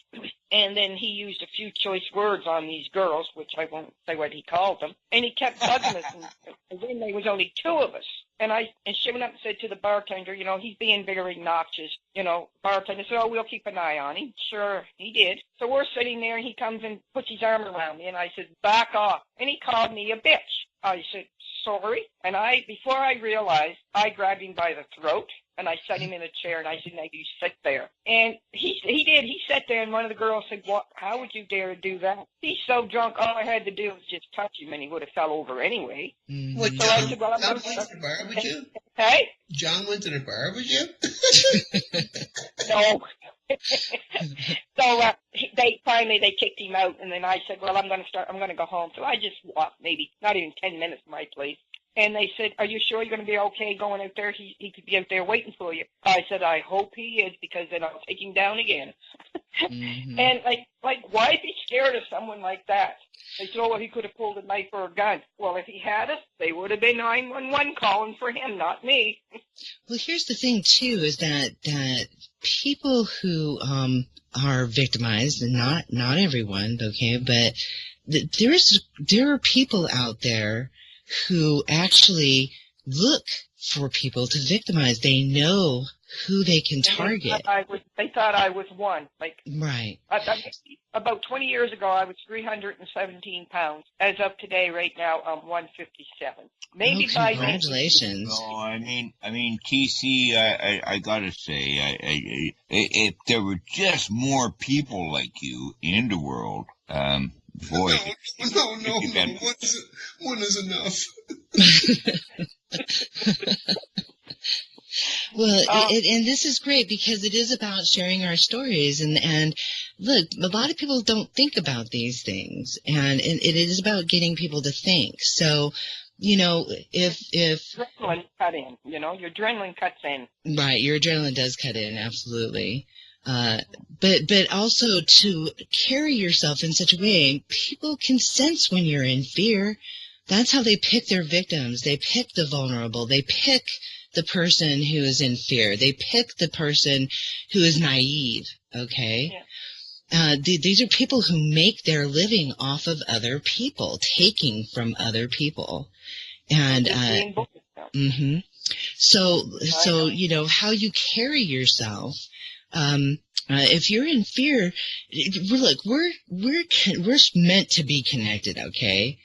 [SPEAKER 4] And then he used a few choice words on these girls, which I won't say what he called them. And he kept bugging us. And then there was only 2 of us. And she went up and said to the bartender, he's being very obnoxious. Bartender said, oh, we'll keep an eye on him. Sure, he did. So we're sitting there, and he comes and puts his arm around me, and I said, back off. And he called me a bitch. I said, sorry. And before I realized, I grabbed him by the throat, and I set him in a chair, and I said, now you sit there. And he did. He sat there, and one of the girls said, what? How would you dare do that? He's so drunk, all I had to do was just touch him, and he would have fell over anyway.
[SPEAKER 3] What,
[SPEAKER 4] So I said, well,
[SPEAKER 3] John went to the bar with you?
[SPEAKER 4] Hey?
[SPEAKER 3] John went to the bar with you?
[SPEAKER 4] No. So they kicked him out, and then I said, well, I'm going to go home. So I just walked maybe not even 10 minutes from my place. And they said, are you sure you're going to be okay going out there? He could be out there waiting for you. I said, I hope he is, because then I'll take him down again.
[SPEAKER 1] Mm-hmm.
[SPEAKER 4] And why be scared of someone like that? They said, oh, well, he could have pulled a knife or a gun. Well, if he had us, they would have been 911 calling for him, not me.
[SPEAKER 1] Well, here's the thing, too, is that people who are victimized, and not everyone, okay, but there are people out there who actually look for people to victimize. They know who they can target.
[SPEAKER 4] They thought I was one.
[SPEAKER 1] Right.
[SPEAKER 4] About 20 years ago, I was 317 pounds. As of today, right now, I'm 157. Maybe by
[SPEAKER 1] congratulations.
[SPEAKER 2] No, I mean, TC, I gotta say, if there were just more people like you in the world, boy.
[SPEAKER 3] No, one is enough.
[SPEAKER 1] Well, and this is great because it is about sharing our stories. And look, a lot of people don't think about these things. And it is about getting people to think. So, if
[SPEAKER 4] adrenaline cut in, your adrenaline cuts in.
[SPEAKER 1] Right, your adrenaline does cut in, absolutely. But also to carry yourself in such a way, people can sense when you're in fear. That's how they pick their victims. They pick the vulnerable. They pick the person who is in fear. They pick the person who is naive, okay? Yeah. These are people who make their living off of other people, taking from other people. And, So, how you carry yourself, if you're in fear, look, we're meant to be connected, okay?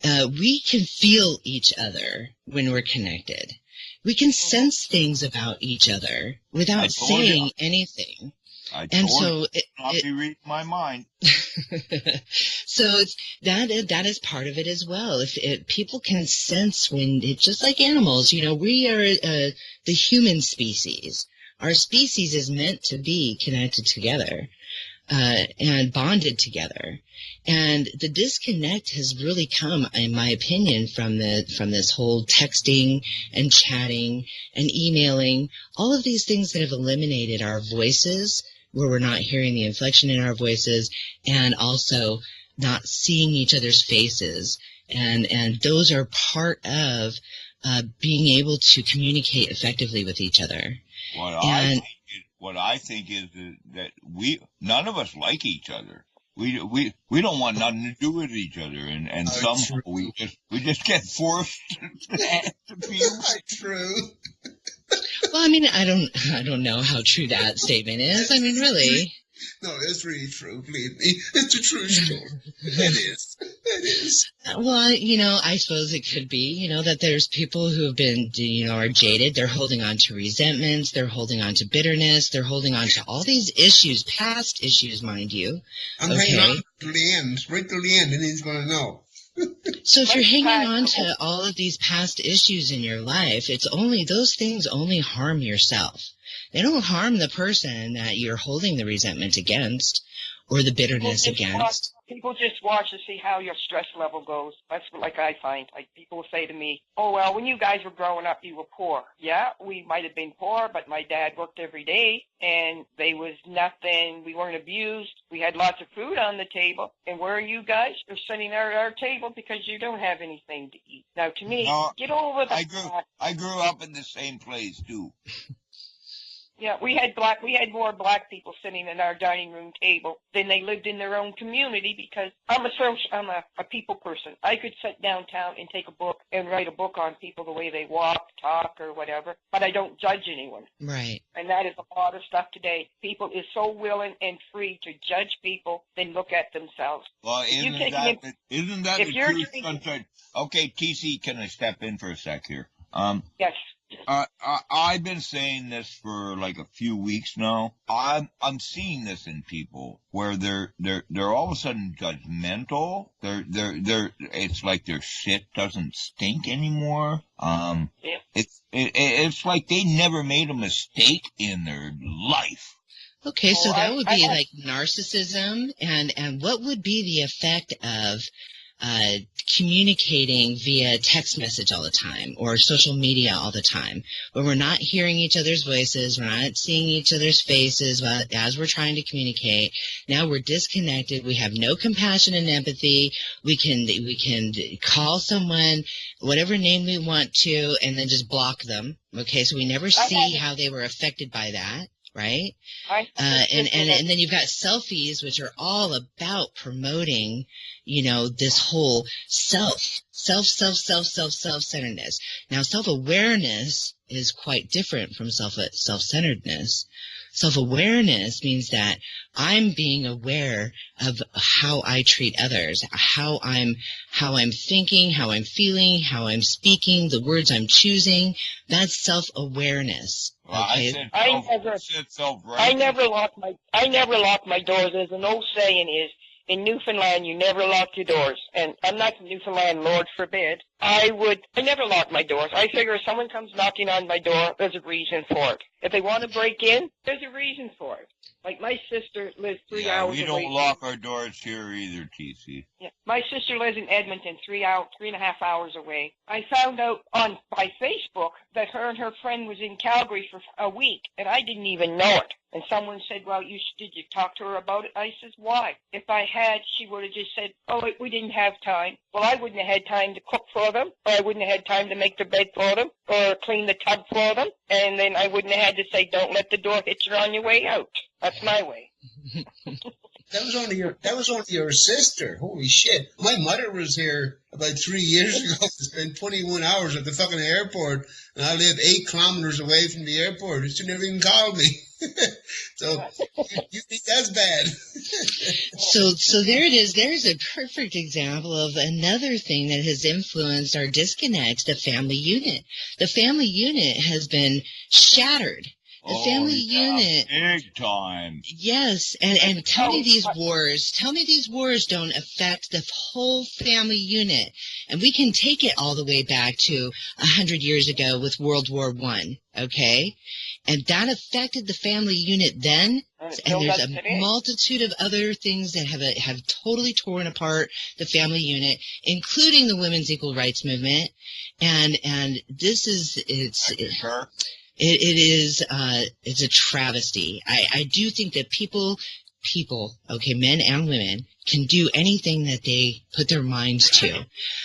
[SPEAKER 1] We can feel each other when we're connected. We can sense things about each other without saying anything.
[SPEAKER 2] I'll be reading my mind.
[SPEAKER 1] So that is part of it as well. If people can sense when it's just like animals, we are the human species. Our species is meant to be connected together and bonded together. And the disconnect has really come, in my opinion, from this whole texting and chatting and emailing, all of these things that have eliminated our voices, where we're not hearing the inflection in our voices, and also not seeing each other's faces. And those are part of being able to communicate effectively with each other.
[SPEAKER 2] What I think is that none of us like each other. We don't want nothing to do with each other, and somehow we just get forced to be.
[SPEAKER 3] True.
[SPEAKER 1] Well, I mean, I don't know how true that statement is. I mean, really.
[SPEAKER 3] No, it's really true. Believe me, it's a true story. It is. It is.
[SPEAKER 1] Well, I suppose it could be, that there's people who have been, are jaded. They're holding on to resentments. They're holding on to bitterness. They're holding on to all these issues, past issues, mind you.
[SPEAKER 3] I'm hanging on to the end, right till the end, and he's going to know.
[SPEAKER 1] So if you're hanging on to all of these past issues in your life, those things only harm yourself. They don't harm the person that you're holding the resentment against or the bitterness against.
[SPEAKER 4] People just watch to see how your stress level goes. That's what, I find. People say to me, oh, well, when you guys were growing up, you were poor. Yeah, we might have been poor, but my dad worked every day, and there was nothing. We weren't abused. We had lots of food on the table. And where are you guys? You're sitting at our table because you don't have anything to eat. Now, to me, get over that.
[SPEAKER 2] I grew up in the same place, too.
[SPEAKER 4] Yeah, we had more black people sitting at our dining room table than they lived in their own community because I'm a people person. I could sit downtown and take a book and write a book on people, the way they walk, talk, or whatever, but I don't judge anyone.
[SPEAKER 1] Right.
[SPEAKER 4] And that is a lot of stuff today. People is so willing and free to judge people than look at themselves.
[SPEAKER 2] Well, isn't that the truth sometimes? Okay, TC, can I step in for a sec here?
[SPEAKER 4] Yes.
[SPEAKER 2] I've been saying this for like a few weeks now. I'm seeing this in people where they're all of a sudden judgmental. It's like their shit doesn't stink anymore. It's like they never made a mistake in their life.
[SPEAKER 1] Okay, so that would be like narcissism, and what would be the effect of communicating via text message all the time or social media all the time, where we're not hearing each other's voices, we're not seeing each other's faces as we're trying to communicate. Now we're disconnected. We have no compassion and empathy. We can call someone whatever name we want to and then just block them. Okay, so we never see how they were affected by that. Right? And then you've got selfies, which are all about promoting, this whole self-centeredness. Now, self-awareness is quite different from self-centeredness. Self-awareness means that I'm being aware of how I treat others, how I'm thinking, how I'm feeling, how I'm speaking, the words I'm choosing. That's self-awareness.
[SPEAKER 2] Okay?
[SPEAKER 4] I never lock my doors. There's an old saying is, in Newfoundland, you never lock your doors. And I'm not from Newfoundland, Lord forbid. I never lock my doors. I figure if someone comes knocking on my door, there's a reason for it. If they want to break in, there's a reason for it. Like my sister lives 3 hours away.
[SPEAKER 2] We don't lock our doors here either, TC.
[SPEAKER 4] Yeah. My sister lives in Edmonton, 3.5 hours away. I found out by Facebook that her and her friend was in Calgary for a week, and I didn't even know it. And someone said, well, did you talk to her about it? I says, why? If I had, she would have just said, oh, we didn't have time. Well, I wouldn't have had time to cook for them, or I wouldn't have had time to make the bed for them, or clean the tub for them, and then I wouldn't have had to say, don't let the door hit you on your way out. That's my way.
[SPEAKER 3] That was only your sister. Holy shit. My mother was here about 3 years ago. Spent 21 hours at the fucking airport, and I live 8 kilometers away from the airport. She never even called me. So you think that's bad?
[SPEAKER 1] So there it is. There's a perfect example of another thing that has influenced our disconnect, the family unit. The family unit has been shattered. The family unit.
[SPEAKER 2] Big time.
[SPEAKER 1] Yes, and tell me these wars don't affect the whole family unit. And we can take it all the way back to 100 years ago with World War I, okay? And that affected the family unit then. And there's a multitude of other things that have totally torn apart the family unit, including the women's equal rights movement. And this is, it's a travesty. I do think that people, okay, men and women, can do anything that they put their minds to.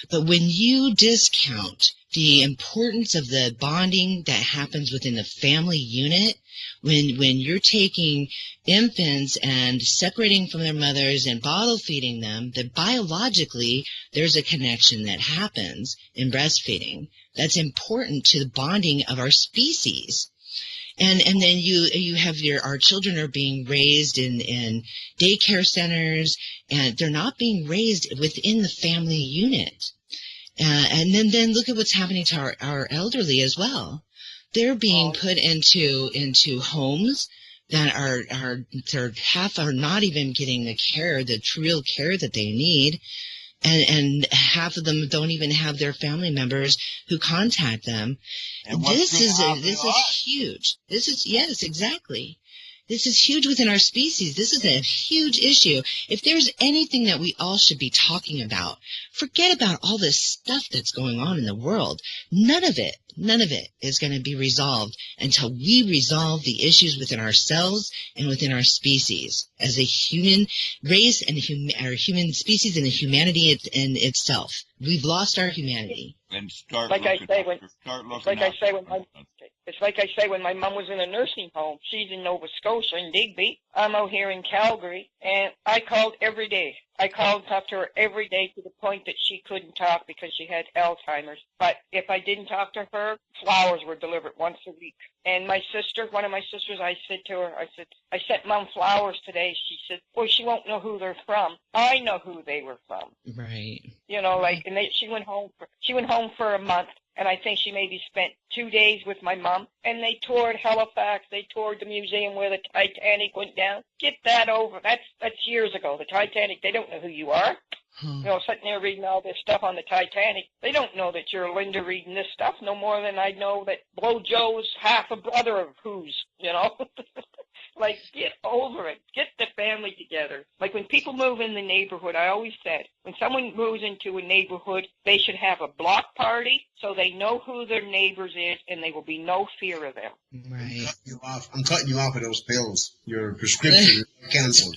[SPEAKER 1] But when you discount the importance of the bonding that happens within the family unit, when you're taking infants and separating from their mothers and bottle feeding them, that biologically there's a connection that happens in breastfeeding that's important to the bonding of our species. And then you have our children are being raised in daycare centers, and they're not being raised within the family unit. And then look at what's happening to our elderly as well. They're being put into homes that half are not even getting the real care that they need. And half of them don't even have their family members who contact them.
[SPEAKER 2] And
[SPEAKER 1] This is huge. Yes, exactly. This is huge within our species. This is a huge issue. If there's anything that we all should be talking about, forget about all this stuff that's going on in the world. None of it is going to be resolved until we resolve the issues within ourselves and within our species as a human race and our human species and the humanity in itself. We've lost our humanity.
[SPEAKER 2] And start
[SPEAKER 4] Like
[SPEAKER 2] looking
[SPEAKER 4] I say,
[SPEAKER 2] after-
[SPEAKER 4] when-
[SPEAKER 2] start
[SPEAKER 4] It's
[SPEAKER 2] looking
[SPEAKER 4] like I
[SPEAKER 2] after
[SPEAKER 4] say
[SPEAKER 2] them.
[SPEAKER 4] when my mom was in a nursing home. She's in Nova Scotia in Digby. I'm out here in Calgary, and I called every day. I called and talked to her every day to the point that she couldn't talk because she had Alzheimer's. But if I didn't talk to her, flowers were delivered once a week. And my sister, one of my sisters, I said to her, I sent Mom flowers today. She said, well, she won't know who they're from. I know who they were from.
[SPEAKER 1] Right.
[SPEAKER 4] You know, like, and she went home for a month. And I think she maybe spent 2 days with my mom. And they toured Halifax. They toured the museum where the Titanic went down. Get that over. That's years ago. The Titanic, they don't know who you are. You know, sitting there reading all this stuff on the Titanic. They don't know that you're Linda reading this stuff no more than I know that Blow Joe's half a brother of whose, you know. Like, get over it. Get the family together. Like, when people move in the neighborhood, I always said, when someone moves into a neighborhood, they should have a block party so they know who their neighbors is and there will be no fear of them.
[SPEAKER 1] Right.
[SPEAKER 3] I'm cutting you off with those pills. Your prescription is canceled.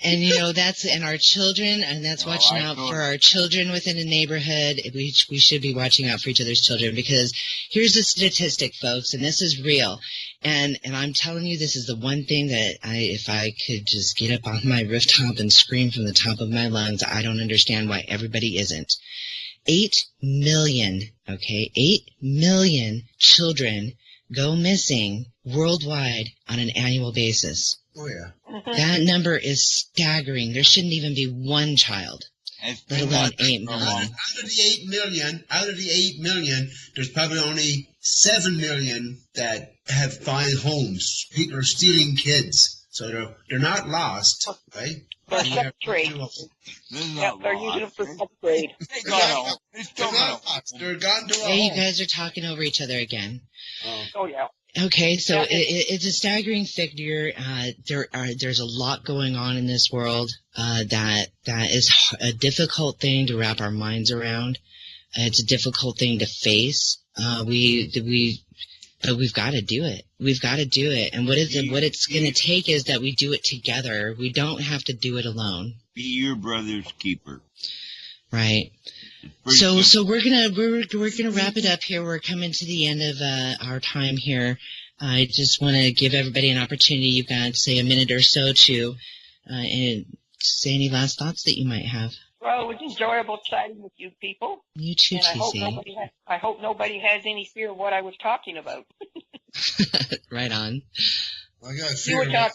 [SPEAKER 1] And, you know, and our children, and that's watching out for our children within a neighborhood. We should be watching out for each other's children, because here's a statistic, folks, and this is real. And I'm telling you, this is the one thing that if I could just get up on my rooftop and scream from the top of my lungs, I don't understand why everybody isn't. 8 million children go missing worldwide on an annual basis.
[SPEAKER 3] Oh, yeah.
[SPEAKER 1] That number is staggering. There shouldn't even be one child, let alone 8 million.
[SPEAKER 3] Out of the 8 million, there's probably only 7 million that have fine homes. People are stealing kids, so they're not lost, right?
[SPEAKER 4] For sex trade. Yeah, they're using them for sex trade.
[SPEAKER 3] They're not lost. They're gone to a
[SPEAKER 1] Hey, you
[SPEAKER 3] home.
[SPEAKER 1] guys are talking over each other again.
[SPEAKER 4] Oh, yeah.
[SPEAKER 1] Okay, so
[SPEAKER 4] Yeah.
[SPEAKER 1] it's a staggering figure. There's a lot going on in this world that is a difficult thing to wrap our minds around. It's a difficult thing to face. But we've got to do it. We've got to do it. And what it's going to take is that we do it together. We don't have to do it alone.
[SPEAKER 2] Be your brother's keeper.
[SPEAKER 1] Right. So we're gonna wrap it up here. We're coming to the end of our time here. I just want to give everybody an opportunity. You've got, say, a minute or so to and say any last thoughts that you might have.
[SPEAKER 4] Well, it was enjoyable chatting with you people.
[SPEAKER 1] You too,
[SPEAKER 4] And I hope nobody has any fear of what I was talking about.
[SPEAKER 1] Right on.
[SPEAKER 3] I got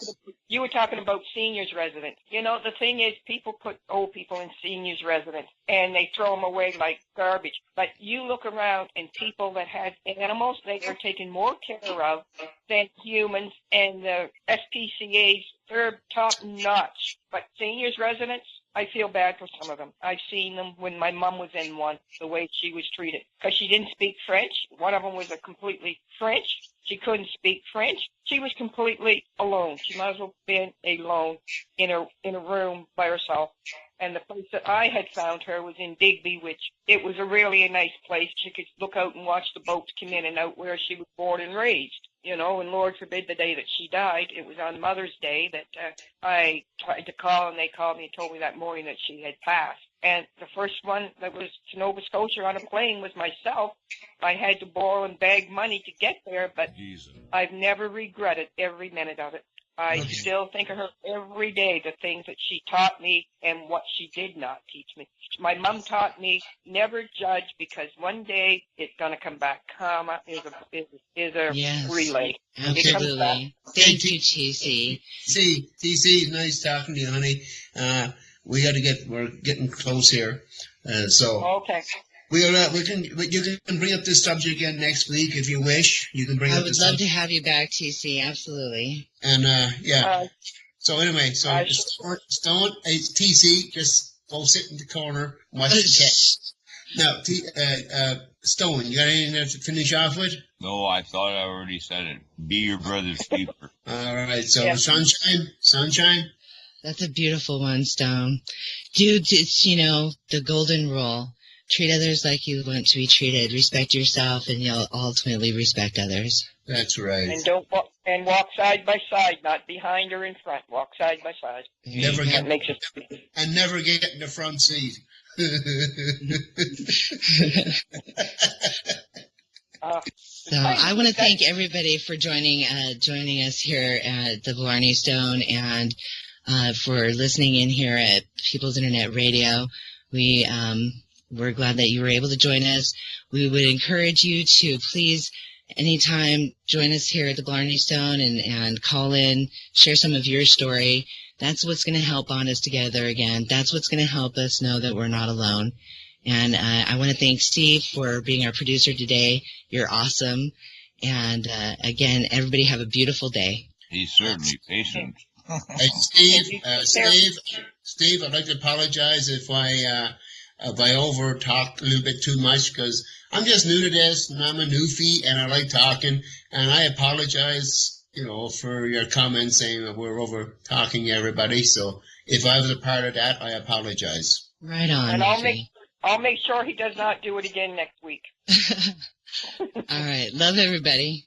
[SPEAKER 4] You were talking about seniors residents. You know, the thing is, people put old people in seniors residents and they throw them away like garbage. But you look around and people that have animals, they are taken more care of than humans, and the SPCA's, they're top notch. But seniors residents, I feel bad for some of them. I've seen them when my mom was in one, the way she was treated. Because she didn't speak French. One of them was a completely French. She couldn't speak French. She was completely alone. She might as well have been alone in a room by herself. And the place that I had found her was in Digby, which it was a really nice place. She could look out and watch the boats come in and out where she was born and raised. You know, and Lord forbid the day that she died, it was on Mother's Day that I tried to call, and they called me and told me that morning that she had passed. And the first one that was to Nova Scotia on a plane was myself. I had to borrow and beg money to get there, but I've never regretted every minute of it. I
[SPEAKER 3] Okay.
[SPEAKER 4] still think of her every day, the things that she taught me and what she did not teach me. My mom taught me never judge, because one day it's going to come back. Karma is a
[SPEAKER 1] Yes.
[SPEAKER 4] relay. It comes back.
[SPEAKER 1] Absolutely. Thank you, TC.
[SPEAKER 3] TC, nice talking to you, honey. We're getting close here. So
[SPEAKER 4] Okay.
[SPEAKER 3] you can bring up this subject again next week if you wish. You can bring
[SPEAKER 1] I
[SPEAKER 3] up
[SPEAKER 1] would
[SPEAKER 3] this
[SPEAKER 1] love to have you back, TC. Absolutely.
[SPEAKER 3] and yeah.
[SPEAKER 4] Uh,
[SPEAKER 3] So anyway, so
[SPEAKER 4] I
[SPEAKER 3] Stone, TC, just go sit in the corner and watch the cat. Now, Stone, you got anything to finish off with?
[SPEAKER 2] No, I thought I already said it. Be your brother's keeper.
[SPEAKER 3] All right. So
[SPEAKER 4] Yeah.
[SPEAKER 3] sunshine.
[SPEAKER 1] That's a beautiful one, Stone. Dude, it's, the golden rule. Treat others like you want to be treated. Respect yourself, and you'll ultimately respect others.
[SPEAKER 3] That's right.
[SPEAKER 4] And walk side by side, not behind or in front. Walk side by side.
[SPEAKER 3] Never
[SPEAKER 4] That
[SPEAKER 3] get
[SPEAKER 4] makes it.
[SPEAKER 3] and never get in the front seat.
[SPEAKER 1] So I want to thank everybody for joining us here at the Blarney Stone, and for listening in here at People's Internet Radio. We're glad that you were able to join us. We would encourage you to please anytime join us here at the Blarney Stone and call in, share some of your story. That's what's going to help bond us together again. That's what's going to help us know that we're not alone. And I want to thank Steve for being our producer today. You're awesome. And again, everybody have a beautiful day.
[SPEAKER 2] He's certainly patient.
[SPEAKER 3] Hey, Steve, I'd like to apologize if I over talk a little bit too much, because I'm just new to this and I'm a newfie and I like talking, and I apologize, for your comments saying that we're over talking everybody. So if I was a part of that, I apologize.
[SPEAKER 1] Right on.
[SPEAKER 4] And I'll make sure he does not do it again next week.
[SPEAKER 1] All right. Love everybody.